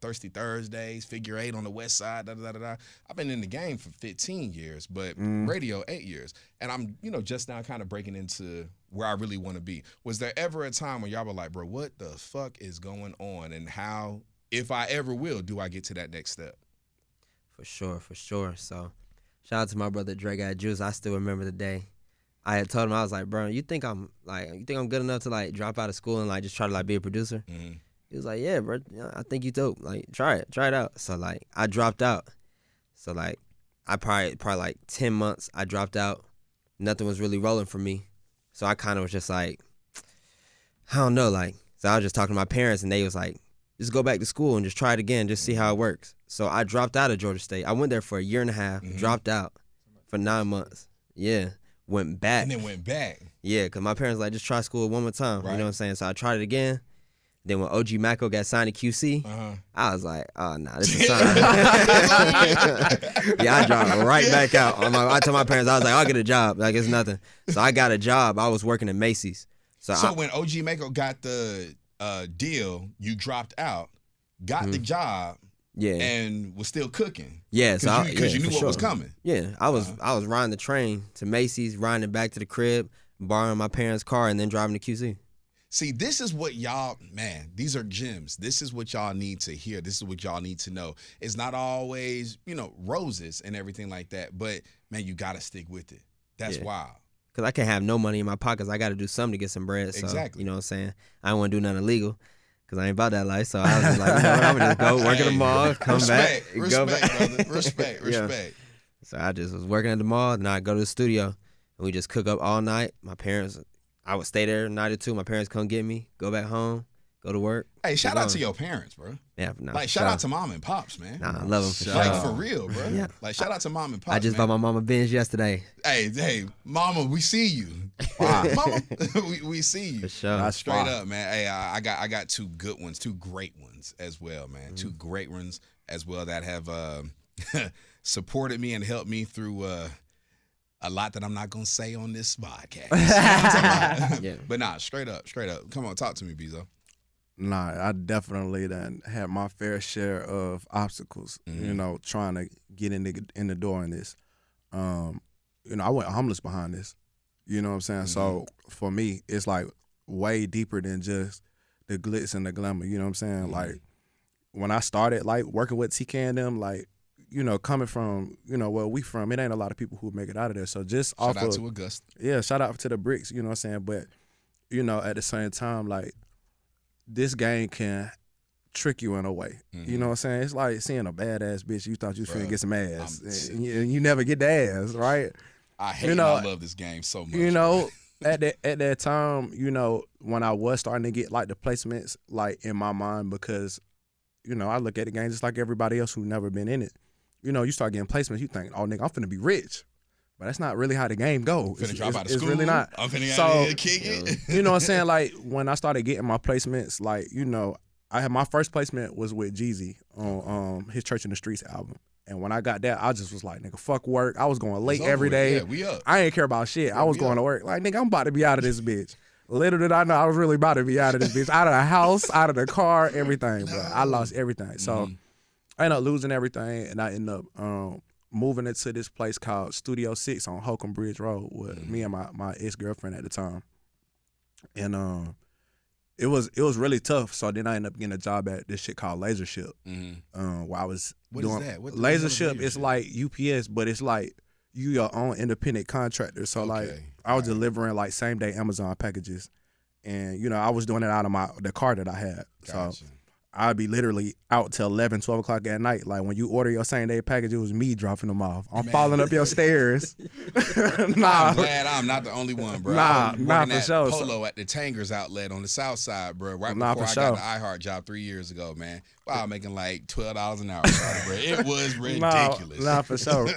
Thirsty Thursdays, Figure 8 on the West Side, da-da-da-da-da. I've been in the game for 15 years, but radio, 8 years. And I'm, you know, just now kind of breaking into where I really want to be. Was there ever a time when y'all were like, bro, what the fuck is going on? And how, if I ever will, do I get to that next step? For sure. So, shout out to my brother Dre Got Juice. I still remember the day. I had told him, I was like, bro, you think I'm good enough to like drop out of school and like just try to like be a producer? He was like, yeah, bro, I think you dope. Like, try it out. So like, I dropped out. So like, I probably like 10 months I dropped out. Nothing was really rolling for me. So I kind of was just like, I don't know, like, so I was just talking to my parents and they was like, just go back to school and just try it again, just see how it works. So I dropped out of Georgia State. I went there for a year and a half, dropped out for 9 months. Yeah, went back. And then went back. Yeah, because my parents like, just try school one more time. Right. You know what I'm saying? So I tried it again. Then when OG Macko got signed to QC, I was like, oh, nah, this is sign. Yeah, I dropped right back out. I told my parents, I was like, I'll get a job. Like, it's nothing. So I got a job. I was working at Macy's. So when OG Macko got the deal, you dropped out, got the job, and was still cooking. Yeah, because you knew what was coming. Yeah, I was riding the train to Macy's, riding it back to the crib, borrowing my parents' car, and then driving to QC. See, this is what y'all, man, these are gems. This is what y'all need to hear. This is what y'all need to know. It's not always, you know, roses and everything like that, but man, you got to stick with it. That's wild. Because I can't have no money in my pockets. I got to do something to get some bread. So, exactly. You know what I'm saying? I don't want to do nothing illegal because I ain't about that life. So I was just like, you know what, I'm going to just go work at the mall, come back. Respect, brother. Respect. So I just was working at the mall, and I go to the studio. and we just cook up all night. My parents, I would stay there a night or two. My parents come get me, go back home, go to work. Hey, shout out to your parents, bro. Yeah, no, like shout out to mom and pops, man. Nah, I love them for sure. Like for real, bro. Yeah. Like shout out to mom and pops. I just man. bought my mama Benz yesterday. Hey, mama, we see you. Wow. Mama, we see you. For sure. That's Straight fire. up, man. Hey, I got two good ones, two great ones as well, man. Two great ones as well that have supported me and helped me through a lot that I'm not gonna say on this podcast. Yeah. But nah, straight up. Come on, talk to me, Beezo. Nah, I definitely done had my fair share of obstacles, you know, trying to get in the door in this. You know, I went homeless behind this. You know what I'm saying? So for me, it's like way deeper than just the glitz and the glamour. You know what I'm saying? Like when I started like working with TK and them, like, you know, coming from, you know, where we from, it ain't a lot of people who make it out of there. So just Shout out to Augusta. Yeah, shout out to the bricks, you know what I'm saying? But, you know, at the same time, like, this game can trick you in a way. You know what I'm saying? It's like seeing a badass bitch you thought you was finna get some ass. And you never get the ass, right? I hate and I love this game so much. You know, at that time, you know, when I was starting to get like the placements like in my mind, because, you know, I look at the game just like everybody else who never been in it. You know, you start getting placements, you think, oh nigga, I'm finna be rich. But that's not really how the game goes. Finna drop out of school. It's really not. I'm finna get out of here, kick it. You know what I'm saying? Like when I started getting my placements, like, you know, I had my first placement was with Jeezy on his Church in the Streets album. And when I got that, I just was like, nigga, fuck work. I was going late every day. Yeah, we up. I ain't care about shit. I was going to work. Like, nigga, I'm about to be out of this bitch. Little did I know I was really about to be out of this bitch. Out of the house, out of the car, everything. But I lost everything. So I ended up losing everything, and I ended up moving into this place called Studio 6 on Holcomb Bridge Road with me and my ex-girlfriend at the time. And it was really tough. So then I ended up getting a job at this shit called Laser Ship. Where I was doing is that? Laser Ship is like UPS, but it's like you your own independent contractor. So like I was delivering like same day Amazon packages. And you know, I was doing it out of the car that I had. Gotcha. So I'd be literally out till 11, 12 o'clock at night. Like when you order your same day package, it was me dropping them off. I'm falling up your stairs. Nah. I'm glad I'm not the only one, bro. Nah, for sure. Polo at the Tangers outlet on the south side, bro. Right before I got the iHeart job 3 years ago, man. Wow, making like $12 an hour, bro. It was ridiculous. Nah, for sure.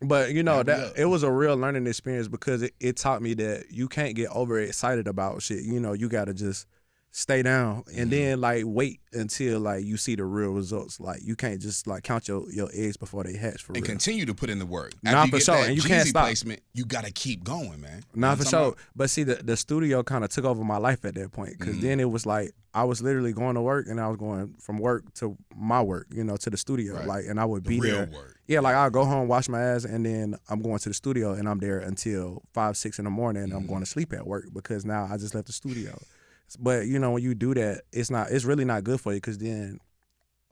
But you know that it was a real learning experience because it taught me that you can't get overexcited about shit. You know, you gotta just stay down and then like wait until like you see the real results. Like you can't just like count your eggs before they hatch for real. And continue to put in the work. Nah, for sure. And you can't stop. Placement, you gotta keep going, man. Nah, for sure. But see, the studio kind of took over my life at that point because then it was like I was literally going to work and I was going from work to my work, you know, to the studio. Right. Like, and I would be real there. work. Yeah, like I'll go home, wash my ass, and then I'm going to the studio and I'm there until 5, 6 in the morning and I'm going to sleep at work because now I just left the studio. But you know, when you do that, it's really not good for you because then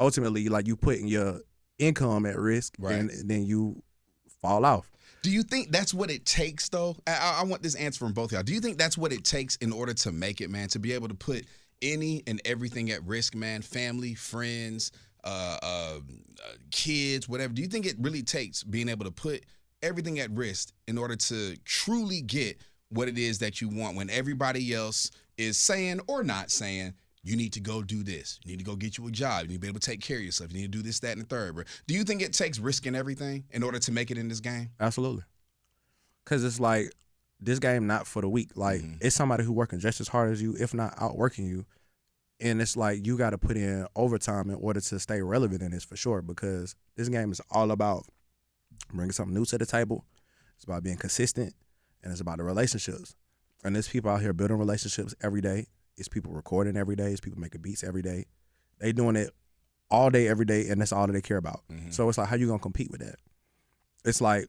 ultimately, like you putting your income at risk, and then you fall off. Do you think that's what it takes, though? I want this answer from both of y'all. Do you think that's what it takes in order to make it, man? To be able to put any and everything at risk, man? Family, friends, kids, whatever. Do you think it really takes being able to put everything at risk in order to truly get what it is that you want when everybody else is saying or not saying, you need to go do this. You need to go get you a job. You need to be able to take care of yourself. You need to do this, that, and the third, bro. Do you think it takes risking everything in order to make it in this game? Absolutely. Because it's like, this game not for the weak. Like, it's somebody who working just as hard as you, if not outworking you. And it's like, you got to put in overtime in order to stay relevant in this for sure. Because this game is all about bringing something new to the table. It's about being consistent. And it's about the relationships. And there's people out here building relationships every day. It's people recording every day. It's people making beats every day. They doing it all day, every day, and that's all that they care about. So it's like, how you gonna compete with that? It's like,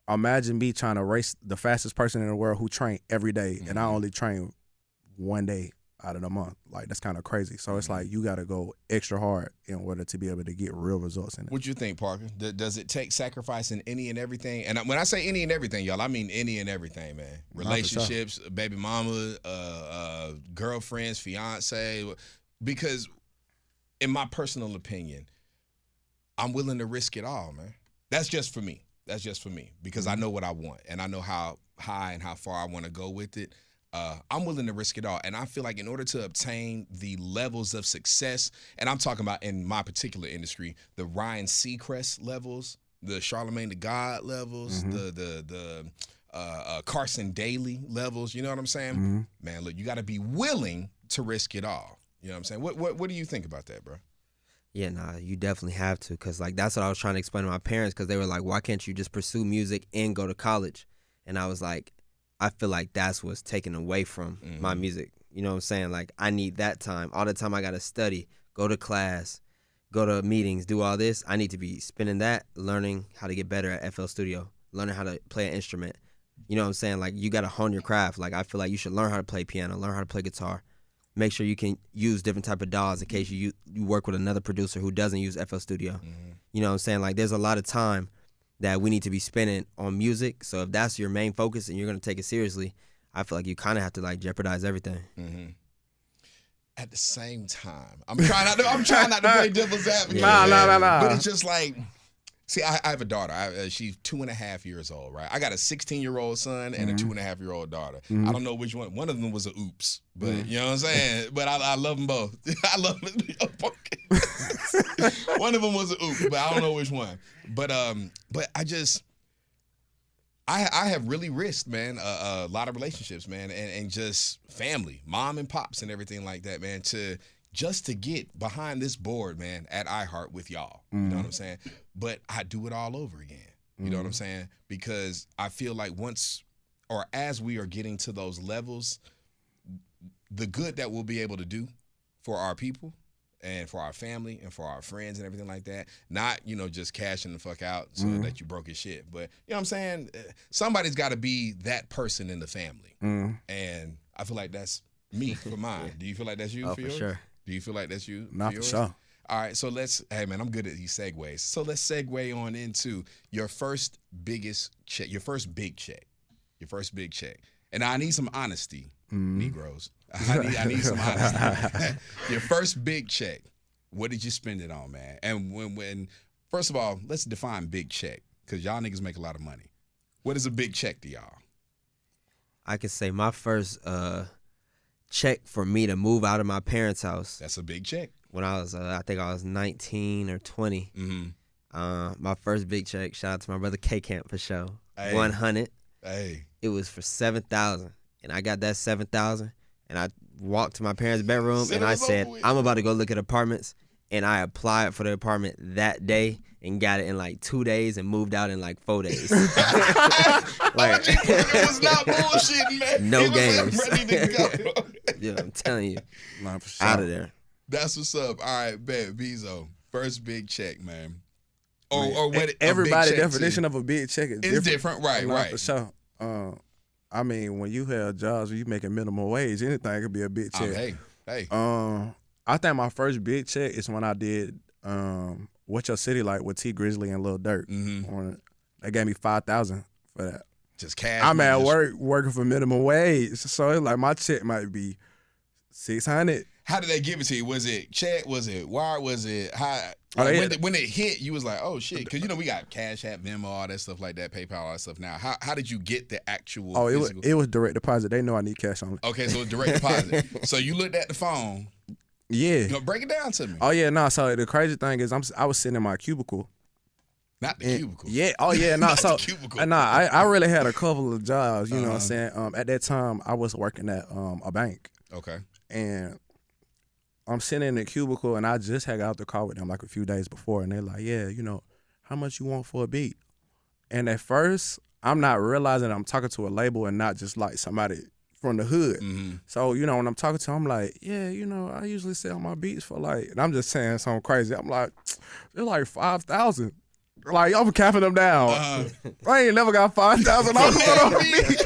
imagine me trying to race the fastest person in the world who train every day, and I only train one day out of the month. Like, that's kind of crazy. So it's like, you gotta go extra hard in order to be able to get real results in it. What you think, Parker? Does it take sacrifice in any and everything? And when I say any and everything, y'all, I mean any and everything, man. Relationships, baby mama, girlfriends, fiance. Because in my personal opinion, I'm willing to risk it all, man. That's just for me. That's just for me because I know what I want and I know how high and how far I want to go with it. I'm willing to risk it all. And I feel like in order to obtain the levels of success, and I'm talking about in my particular industry, the Ryan Seacrest levels, the Charlemagne the God levels, the Carson Daly levels, you know what I'm saying? Man, look, you got to be willing to risk it all. You know what I'm saying? What do you think about that, bro? Yeah, nah, you definitely have to, because like that's what I was trying to explain to my parents, because they were like, why can't you just pursue music and go to college? And I was like, I feel like that's what's taken away from my music. You know what I'm saying? Like, I need that time. All the time I got to study, go to class, go to meetings, do all this. I need to be spending that, learning how to get better at FL Studio, learning how to play an instrument. You know what I'm saying? Like, you got to hone your craft. Like, I feel like you should learn how to play piano, learn how to play guitar. Make sure you can use different type of DAWs in case you work with another producer who doesn't use FL Studio. You know what I'm saying? Like, there's a lot of time that we need to be spending on music. So if that's your main focus and you're going to take it seriously, I feel like you kind of have to like jeopardize everything. At the same time, I'm trying not to play devil's advocate. Nah. But it's just like, see, I have a daughter. She's 2.5 years old, right? I got a 16-year-old son and a 2.5-year-old daughter. I don't know which one. One of them was a oops, but you know what I'm saying? But I love them both. I love them. One of them was a oops, but I don't know which one. But I have really risked, man, a lot of relationships, man, and just family, mom and pops and everything like that, man, to get behind this board, man, at iHeart with y'all. You know what I'm saying? But I do it all over again. You know what I'm saying? Because I feel like as we are getting to those levels, the good that we'll be able to do for our people and for our family and for our friends and everything like that, not, just cashing the fuck out so that you broke his shit. But, you know what I'm saying? Somebody's got to be that person in the family. And I feel like that's me for mine. Do you feel like that's you for yours? Sure. Do you feel like that's you? Not for sure. All right, so hey man, I'm good at these segues. So let's segue on into your first biggest check, your first big check. And I need some honesty, Negroes. I need some honesty. Your first big check, what did you spend it on, man? And when first of all, let's define big check, because y'all niggas make a lot of money. What is a big check to y'all? I could say my first check for me to move out of my parents' house. That's a big check. When I was, I think I was 19 or 20. My first big check, shout out to my brother K-Camp for sure. Hey. 100. Hey. It was for $7,000. And I got that $7,000. And I walked to my parents' bedroom and I said, I'm about to go look at apartments. And I applied for the apartment that day and got it in like 2 days and moved out in like 4 days. Like, it was not bullshitting, man. No he games. Was ready to go. Yeah, I'm telling you. Not for sure. Out of there. That's what's up. All right, bet, Beezo. First big check, man. Or what? Everybody's definition of a big check is different. Right. For sure. I mean, when you have jobs where you making minimum wage, anything could be a big check. Hey. I think my first big check is when I did What Your City Like with T Grizzly and Lil Durk. They gave me $5,000 for that. Just cash. I'm at work working for minimum wage, so it's like my check might be $600. How did they give it to you? Was it check? Was it wire? Was it how? When it hit, you was like, oh shit, because we got Cash App, Venmo, all that stuff like that, PayPal, all that stuff. Now, how did you get the actual? Oh, physical? it was direct deposit. They know I need cash on it. Okay, so it's direct deposit. So you looked at the phone. Yeah. Break it down to me. Oh yeah, no. So the crazy thing is, I was sitting in my cubicle. Not the cubicle. Yeah. Oh yeah. No. So the cubicle. No. I really had a couple of jobs. You know what I'm saying? At that time, I was working at a bank. Okay. And I'm sitting in the cubicle, and I just had got out the car with them like a few days before, and they're like, yeah, how much you want for a beat? And at first, I'm not realizing I'm talking to a label and not just like somebody from the hood. So, when I'm talking to them, I'm like, yeah, I usually sell my beats for like, and I'm just saying something crazy. I'm like, they're like 5,000. Like, I'm capping them down. I ain't never got 5,000 on a beat.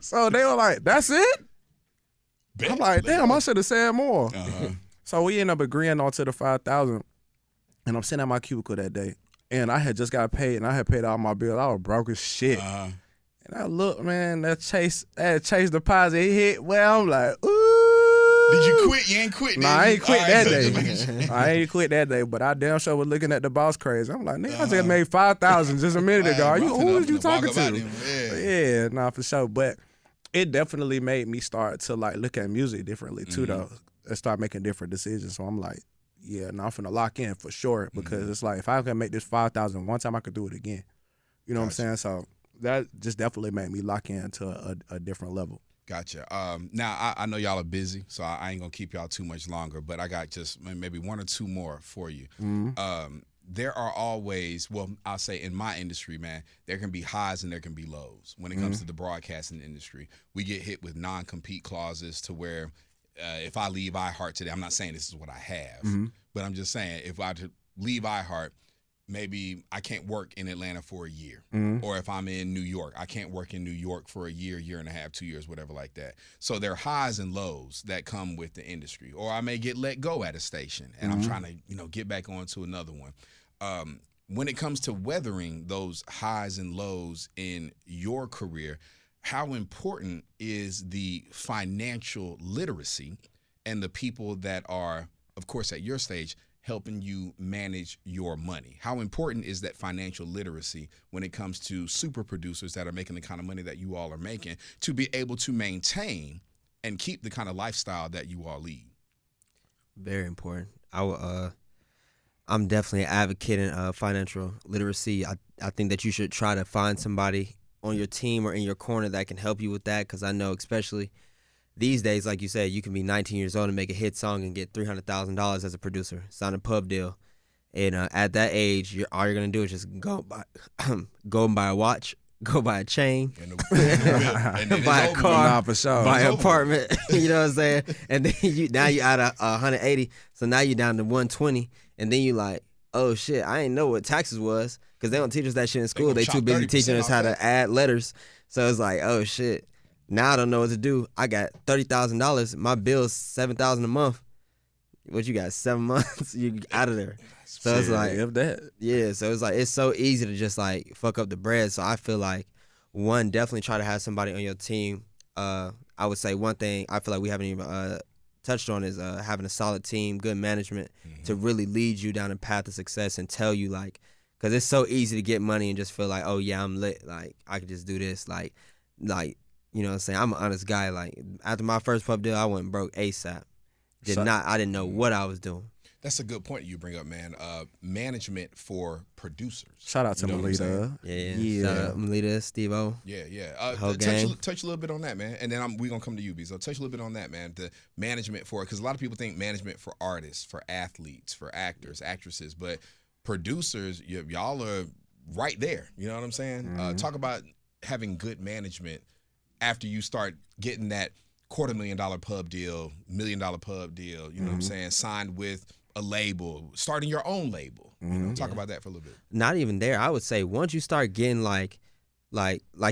So they were like, that's it? I'm like, damn, I should have said more. So we ended up agreeing on to the 5,000, and I'm sitting at my cubicle that day, and I had just got paid, and I had paid all my bills. I was broke as shit. And I look, man, that chase deposit hit. Well, I'm like, ooh. Did you quit? You ain't quit. Nah, I ain't quit that day. I ain't quit that day, but I damn sure was looking at the boss crazy. I'm like, nigga, I just made 5,000 just a minute ago. Who was you talking to? Yeah, nah, for sure. But it definitely made me start to like look at music differently too, though, and start making different decisions. So I'm like, yeah, now I'm finna lock in for sure because it's like if I can make this 5,000 one time, I could do it again. You know what I'm saying? So that just definitely made me lock into a different level. Gotcha. Now, I know y'all are busy, so I ain't going to keep y'all too much longer, but I got just maybe one or two more for you. There are always, well, I'll say in my industry, man, there can be highs and there can be lows. When it comes to the broadcasting industry, we get hit with non-compete clauses to where if I leave iHeart today, I'm not saying this is what I have, but I'm just saying if I leave iHeart, maybe I can't work in Atlanta for a year. Or if I'm in New York, I can't work in New York for a year and a half, 2 years, whatever like that. So there are highs and lows that come with the industry. Or I may get let go at a station and I'm trying to, get back on to another one. When it comes to weathering those highs and lows in your career, how important is the financial literacy and the people that are, of course, at your stage, helping you manage your money? How important is that financial literacy when it comes to super producers that are making the kind of money that you all are making to be able to maintain and keep the kind of lifestyle that you all lead? Very important. I'm definitely an advocate in financial literacy. I think that you should try to find somebody on your team or in your corner that can help you with that, because I know especially these days, like you said, you can be 19 years old and make a hit song and get $300,000 as a producer, sign a pub deal. And at that age, all you're going to do is just go and buy a watch, go buy a chain, and buy a car, nah, for sure. buy an apartment, you know what I'm saying? And then now you out of 180, so now you're down to 120, and then you like, oh shit, I ain't know what taxes was, because they don't teach us that shit in school. They too busy teaching us how to add letters. So it's like, oh shit. Now I don't know what to do. I got $30,000. My bill's $7,000 a month. What you got? 7 months? You out of there. So it's like, if that. Yeah. So it's like it's so easy to just like fuck up the bread. So I feel like one, definitely try to have somebody on your team. I would say one thing I feel like we haven't even touched on is having a solid team, good management to really lead you down a path of success and tell you like, because it's so easy to get money and just feel like, oh yeah, I'm lit. Like I could just do this. Like. You know what I'm saying? I'm an honest guy. Like, after my first pub deal, I went broke ASAP. I didn't know what I was doing. That's a good point you bring up, man. Management for producers. Shout out to Melita. Yeah. Shout out Melita, Steve-O. Yeah. Touch a little bit on that, man. And then we're going to come to you, Beezo. Touch a little bit on that, man. The management for, because a lot of people think management for artists, for athletes, for actors, actresses, but producers, y'all are right there. You know what I'm saying? Talk about having good management after you start getting that $250,000 pub deal, $1 million pub deal, you know what I'm saying, signed with a label, starting your own label. Talk about that for a little bit. Not even there. I would say once you start getting like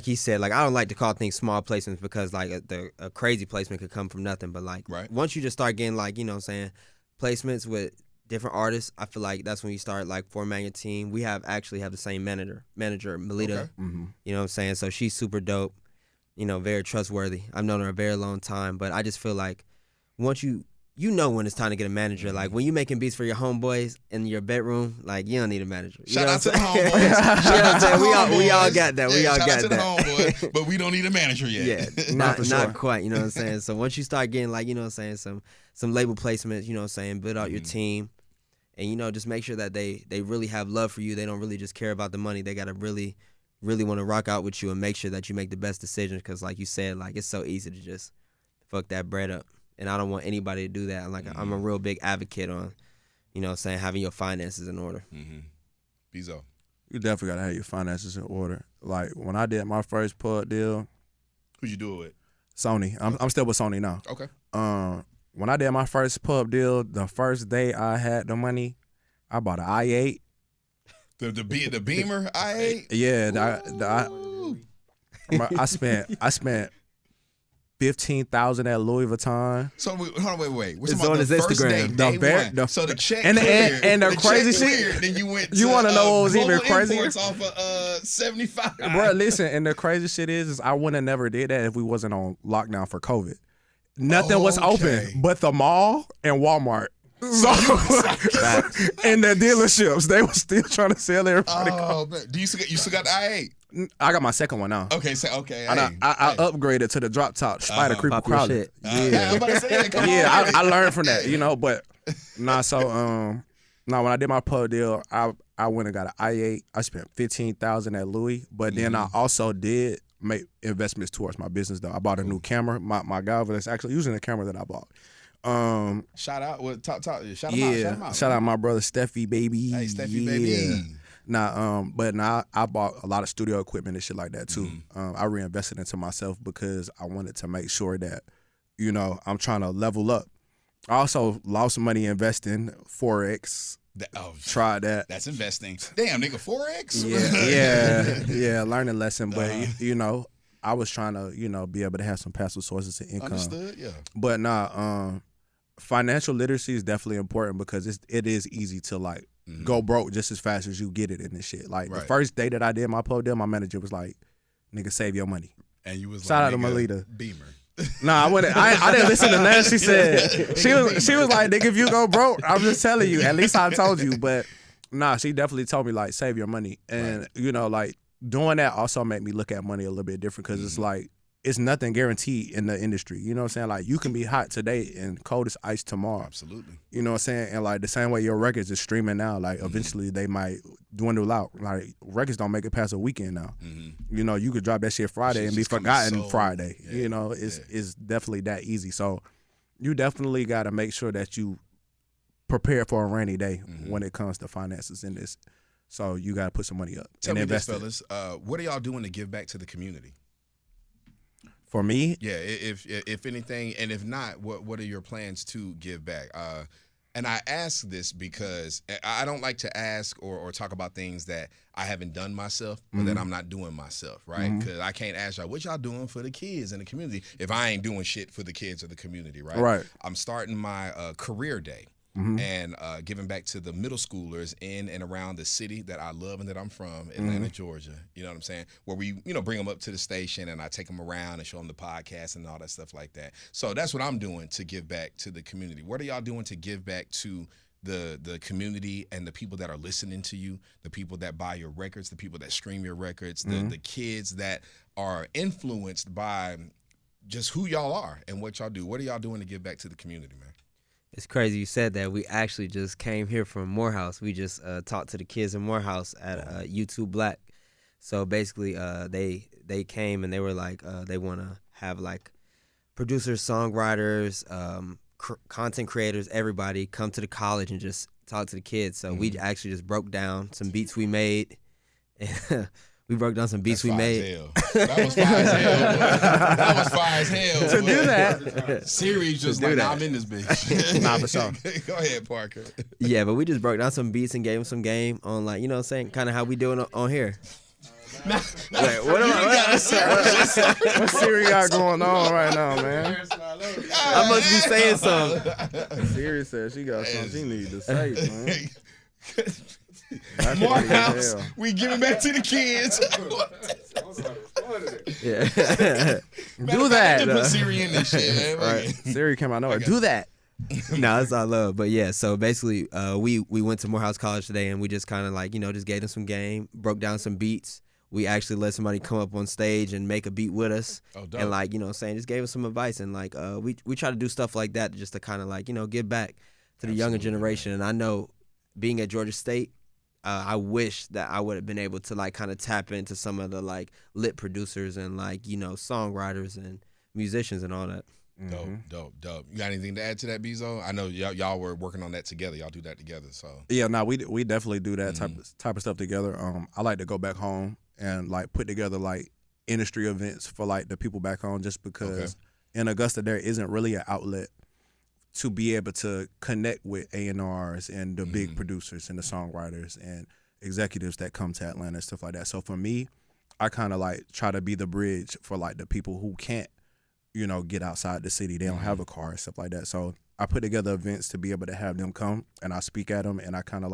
he said, like I don't like to call things small placements because like a crazy placement could come from nothing, but like once you just start getting like, you know what I'm saying, placements with different artists, I feel like that's when you start like formatting your team. We actually have the same manager, Melita. Okay. You know what I'm saying? So she's super dope. You know, very trustworthy. I've known her a very long time, but I just feel like once you know when it's time to get a manager. Like when you making beats for your homeboys in your bedroom, like you don't need a manager. Shout out to the homeboys. We all got that. We all got that. Shout out to the homeboys, but we don't need a manager yet. Yeah, not quite. You know what I'm saying? So once you start getting like, you know what I'm saying, some label placements, you know what I'm saying, build out your team, and you know just make sure that they really have love for you. They don't really just care about the money. They gotta really want to rock out with you and make sure that you make the best decisions, because like you said, like it's so easy to just fuck that bread up, and I don't want anybody to do that. Like I'm a real big advocate on, you know what I'm saying, having your finances in order. Beezo. You definitely gotta have your finances in order. Like when I did my first pub deal, who you do it with? Sony. I'm still with Sony now. Okay. When I did my first pub deal, the first day I had the money, I bought an i8. The Beamer i8? Yeah, I spent $15,000 at Louis Vuitton. So hold on, wait. We're it's talking on about his the first Instagram. day, so the check and cleared, and the crazy shit. Cleared, then you went. You want to know what was even Global crazier? Imports off of 75. Bro, listen. And the crazy shit is I wouldn't have never did that if we wasn't on lockdown for COVID. nothing was open but the mall and Walmart. So and the dealerships, they were still trying to sell everybody. Oh man, you still got the i8? I got my second one now. Okay, so okay. I upgraded to the drop top Spider Creeper Crawler. Yeah, I'm about to say that. Come on. I learned from that, but so when I did my pub deal, I went and got an i8. I spent $15,000 at Louis, but then I also did make investments towards my business though. I bought a new camera. My guy that's actually using the camera that I bought. Shout out with talk. Shout out my brother Steffi, baby. Hey, Steffi, baby. But I bought a lot of studio equipment and shit like that too. I reinvested into myself because I wanted to make sure that, I'm trying to level up. I also lost some money investing Forex. Tried that. That's investing. Damn, nigga, Forex. Yeah. Learning lesson, but I was trying to be able to have some passive sources of income. Understood. Yeah. But financial literacy is definitely important because it is easy to go broke just as fast as you get it in this shit. The first day that I did my pub deal, my manager was like, "Nigga, save your money." And you was shout out to Melita Beamer. Nah, I wouldn't. I didn't listen to nothing she said. She was like, "Nigga, if you go broke, I'm just telling you. At least I told you." But she definitely told me save your money, and doing that also made me look at money a little bit different because it's nothing guaranteed in the industry. You know what I'm saying? You can be hot today and cold as ice tomorrow. Absolutely. You know what I'm saying? And the same way your records is streaming now, eventually they might dwindle out. Records don't make it past a weekend now. You could drop that shit Friday and be forgotten Friday. Yeah, it's definitely that easy. So you definitely got to make sure that you prepare for a rainy day when it comes to finances in this. So you got to put some money up. Tell me this, fellas. What are y'all doing to give back to the community? For me? Yeah, if anything, and if not, what are your plans to give back? And I ask this because I don't like to ask or talk about things that I haven't done myself or that I'm not doing myself, right? Because I can't ask y'all, what y'all doing for the kids in the community if I ain't doing shit for the kids of the community, right? Right. I'm starting my career day. And giving back to the middle schoolers in and around the city that I love and that I'm from, Atlanta, Georgia. You know what I'm saying? Where we, bring them up to the station and I take them around and show them the podcast and all that stuff like that. So that's what I'm doing to give back to the community. What are y'all doing to give back to the community and the people that are listening to you, the people that buy your records, the people that stream your records, the kids that are influenced by just who y'all are and what y'all do? What are y'all doing to give back to the community, man? It's crazy you said that. We actually just came here from Morehouse. We just talked to the kids in Morehouse at YouTube Black. So basically, they came and they were like, they want to have producers, songwriters, content creators, everybody come to the college and just talk to the kids. So we actually just broke down some beats we made. We broke down some beats we made. That was fire as hell. That was fire as hell. To do that, Siri's just nah, I'm in this bitch. Nah, for sure. Go ahead, Parker. Yeah, but we just broke down some beats and gave them some game on you know what I'm saying, kind of how we doing on here. What Siri got going on right now, man? I must be saying something. Siri said she got something she needs to say, man. Morehouse, we giving back to the kids. Yeah. Do that. Put Siri in this shit, man. Right. Siri came out nowhere. Do that. No, that's all love. But yeah, so basically, we went to Morehouse College today, and we just kind of just gave them some game, broke down some beats. We actually let somebody come up on stage and make a beat with us. Oh, dope. And you know what I'm saying, just gave us some advice. And we try to do stuff like that just to kind of give back to the younger generation. And I know being at Georgia State, I wish that I would have been able to kind of tap into some of the lit producers and songwriters and musicians and all that. Dope. You got anything to add to that, Beezo? I know y'all were working on that together. Y'all do that together, so. Yeah, no, we definitely do that type of stuff together. I like to go back home and put together industry events for the people back home, just because in Augusta there isn't really an outlet to be able to connect with A&Rs and the big producers and the songwriters and executives that come to Atlanta and stuff like that. So for me, I kind of try to be the bridge for the people who can't, get outside the city. They don't have a car and stuff like that. So I put together events to be able to have them come and I speak at them and I kind of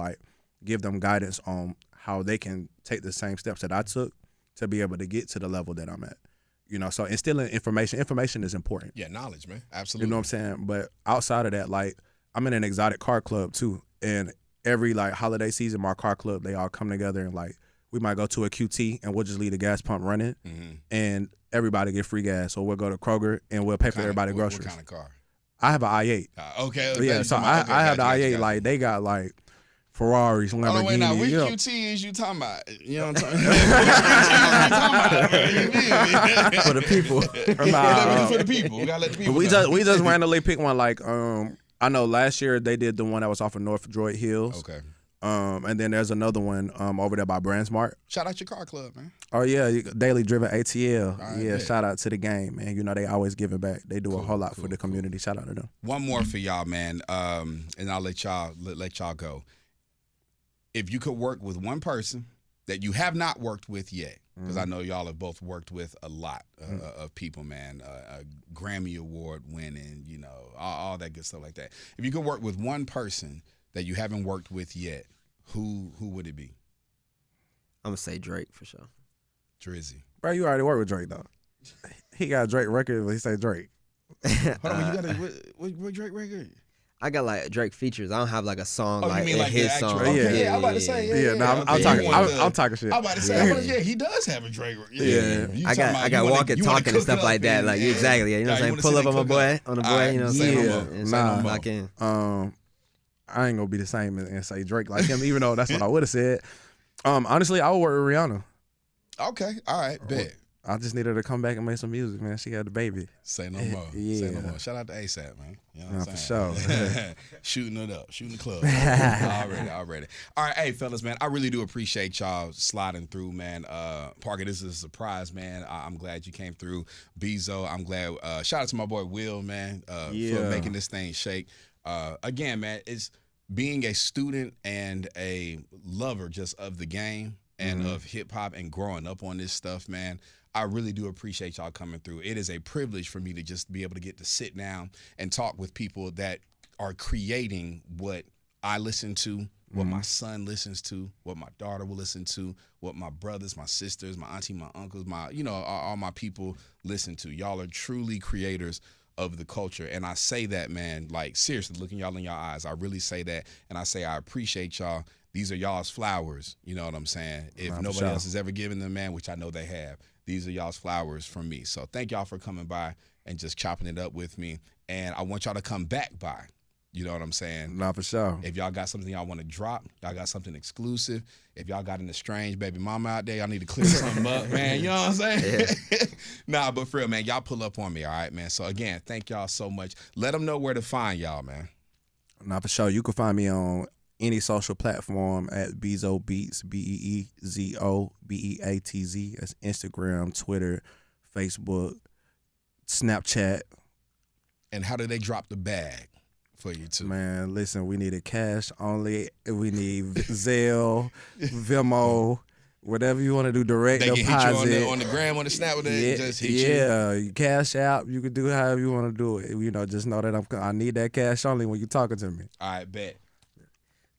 give them guidance on how they can take the same steps that I took to be able to get to the level that I'm at. You know, so instilling information is important. Yeah, knowledge, man. Absolutely. You know what I'm saying? But outside of that, like, I'm in an exotic car club too, and every like holiday season, my car club, they all come together and like we might go to a QT and we'll just leave the gas pump running, and everybody get free gas. Or we'll go to Kroger and we'll pay for everybody's groceries. What kind of car? I have an I8. Okay. Yeah, so I have the I8. Like they got like Ferraris, Lamborghini. Oh wait, now which QT is you talking about? You know what I'm talking about? For the people. For the people. We gotta let the people. We just randomly pick one. Like I know last year they did the one that was off of North Droid Hills. Okay. And then there's another one over there by Brandsmart. Shout out your car club, man. Oh yeah, Daily Driven ATL. Right, yeah, shout out to the game, man. You know they always giving back. They do a whole lot for the community. Shout out to them. One more for y'all, man. And I'll let y'all go. If you could work with one person that you have not worked with yet, because I know y'all have both worked with a lot of people, man. A Grammy Award winning, you know, all that good stuff like that. If you could work with one person that you haven't worked with yet, who would it be? I'm gonna say Drake for sure. Drizzy. Bro, you already worked with Drake though. He got a Drake record, but he say Drake. Hold on, you got what Drake record? I got like Drake features. I don't have like a song you mean like his the actual, song. Okay, I'm about to say, I'm talking shit. I'm about to say, he does have a Drake. Yeah. I got walking, talking, and stuff like that. Like exactly, yeah. You know what I'm saying? Pull up on my boy, you know what I'm saying? Lock in. I ain't gonna be the same and say Drake like him, even though that's what I would have said. Honestly, I would work with Rihanna. Okay, all right, bet. I just need her to come back and make some music, man. She got the baby. Say no more. Yeah. Say no more. Shout out to ASAP, man. You know what I'm saying? For sure. Shooting it up. Shooting the club. Already. All right, hey, fellas, man. I really do appreciate y'all sliding through, man. Parker, this is a surprise, man. I'm glad you came through. Beezo, I'm glad. Shout out to my boy Will, man, for making this thing shake. Again, man, it's being a student and a lover just of the game and of hip-hop and growing up on this stuff, man. I really do appreciate y'all coming through. It is a privilege for me to just be able to get to sit down and talk with people that are creating what I listen to, what my son listens to, what my daughter will listen to, what my brothers, my sisters, my auntie, my uncles, all my people listen to. Y'all are truly creators of the culture. And I say that, man, like seriously, looking y'all in your eyes, I really say that. And I say I appreciate y'all. These are y'all's flowers. You know what I'm saying? If nobody else has ever given them, man, which I know they have, these are y'all's flowers from me. So thank y'all for coming by and just chopping it up with me. And I want y'all to come back by. You know what I'm saying? Nah, for sure. If y'all got something y'all want to drop, y'all got something exclusive. If y'all got an estranged baby mama out there, y'all need to clear something up, man. You know what I'm saying? Yeah. Nah, but for real, man, y'all pull up on me, all right, man? So again, thank y'all so much. Let them know where to find y'all, man. Nah, for sure. You can find me on any social platform at Beezo Beatz, Beezo Beatz. That's Instagram, Twitter, Facebook, Snapchat. And how do they drop the bag for you too? Man, listen, we needed cash only. We need Zelle, Venmo, whatever you want to do, direct they deposit. They can hit you on the gram, on the Snap, with it. Just hit you. Yeah, cash out. You can do however you want to do it. You know, just know that I need that cash only when you're talking to me. All right, bet.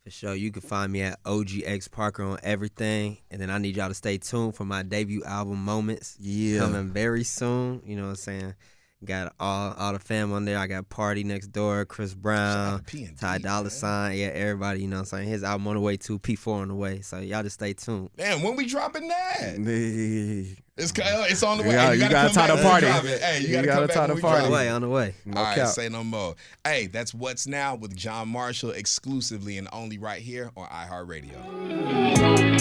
For sure. You can find me at OGX Parker on everything. And then I need y'all to stay tuned for my debut album, Moments. Yeah. Coming very soon. You know what I'm saying? Got all the fam on there. I got Party Next Door, Chris Brown, Ty Dolla $ign. Yeah, everybody, you know what I'm saying? His album on the way too, P4 on the way. So y'all just stay tuned. Damn, when we dropping that? It's on the way. Yeah, hey, you gotta tie the party. Hey, you gotta tie the party. On the way. No all right, cap. say no more. Hey, that's What's Now with John Marshall, exclusively and only right here on iHeartRadio.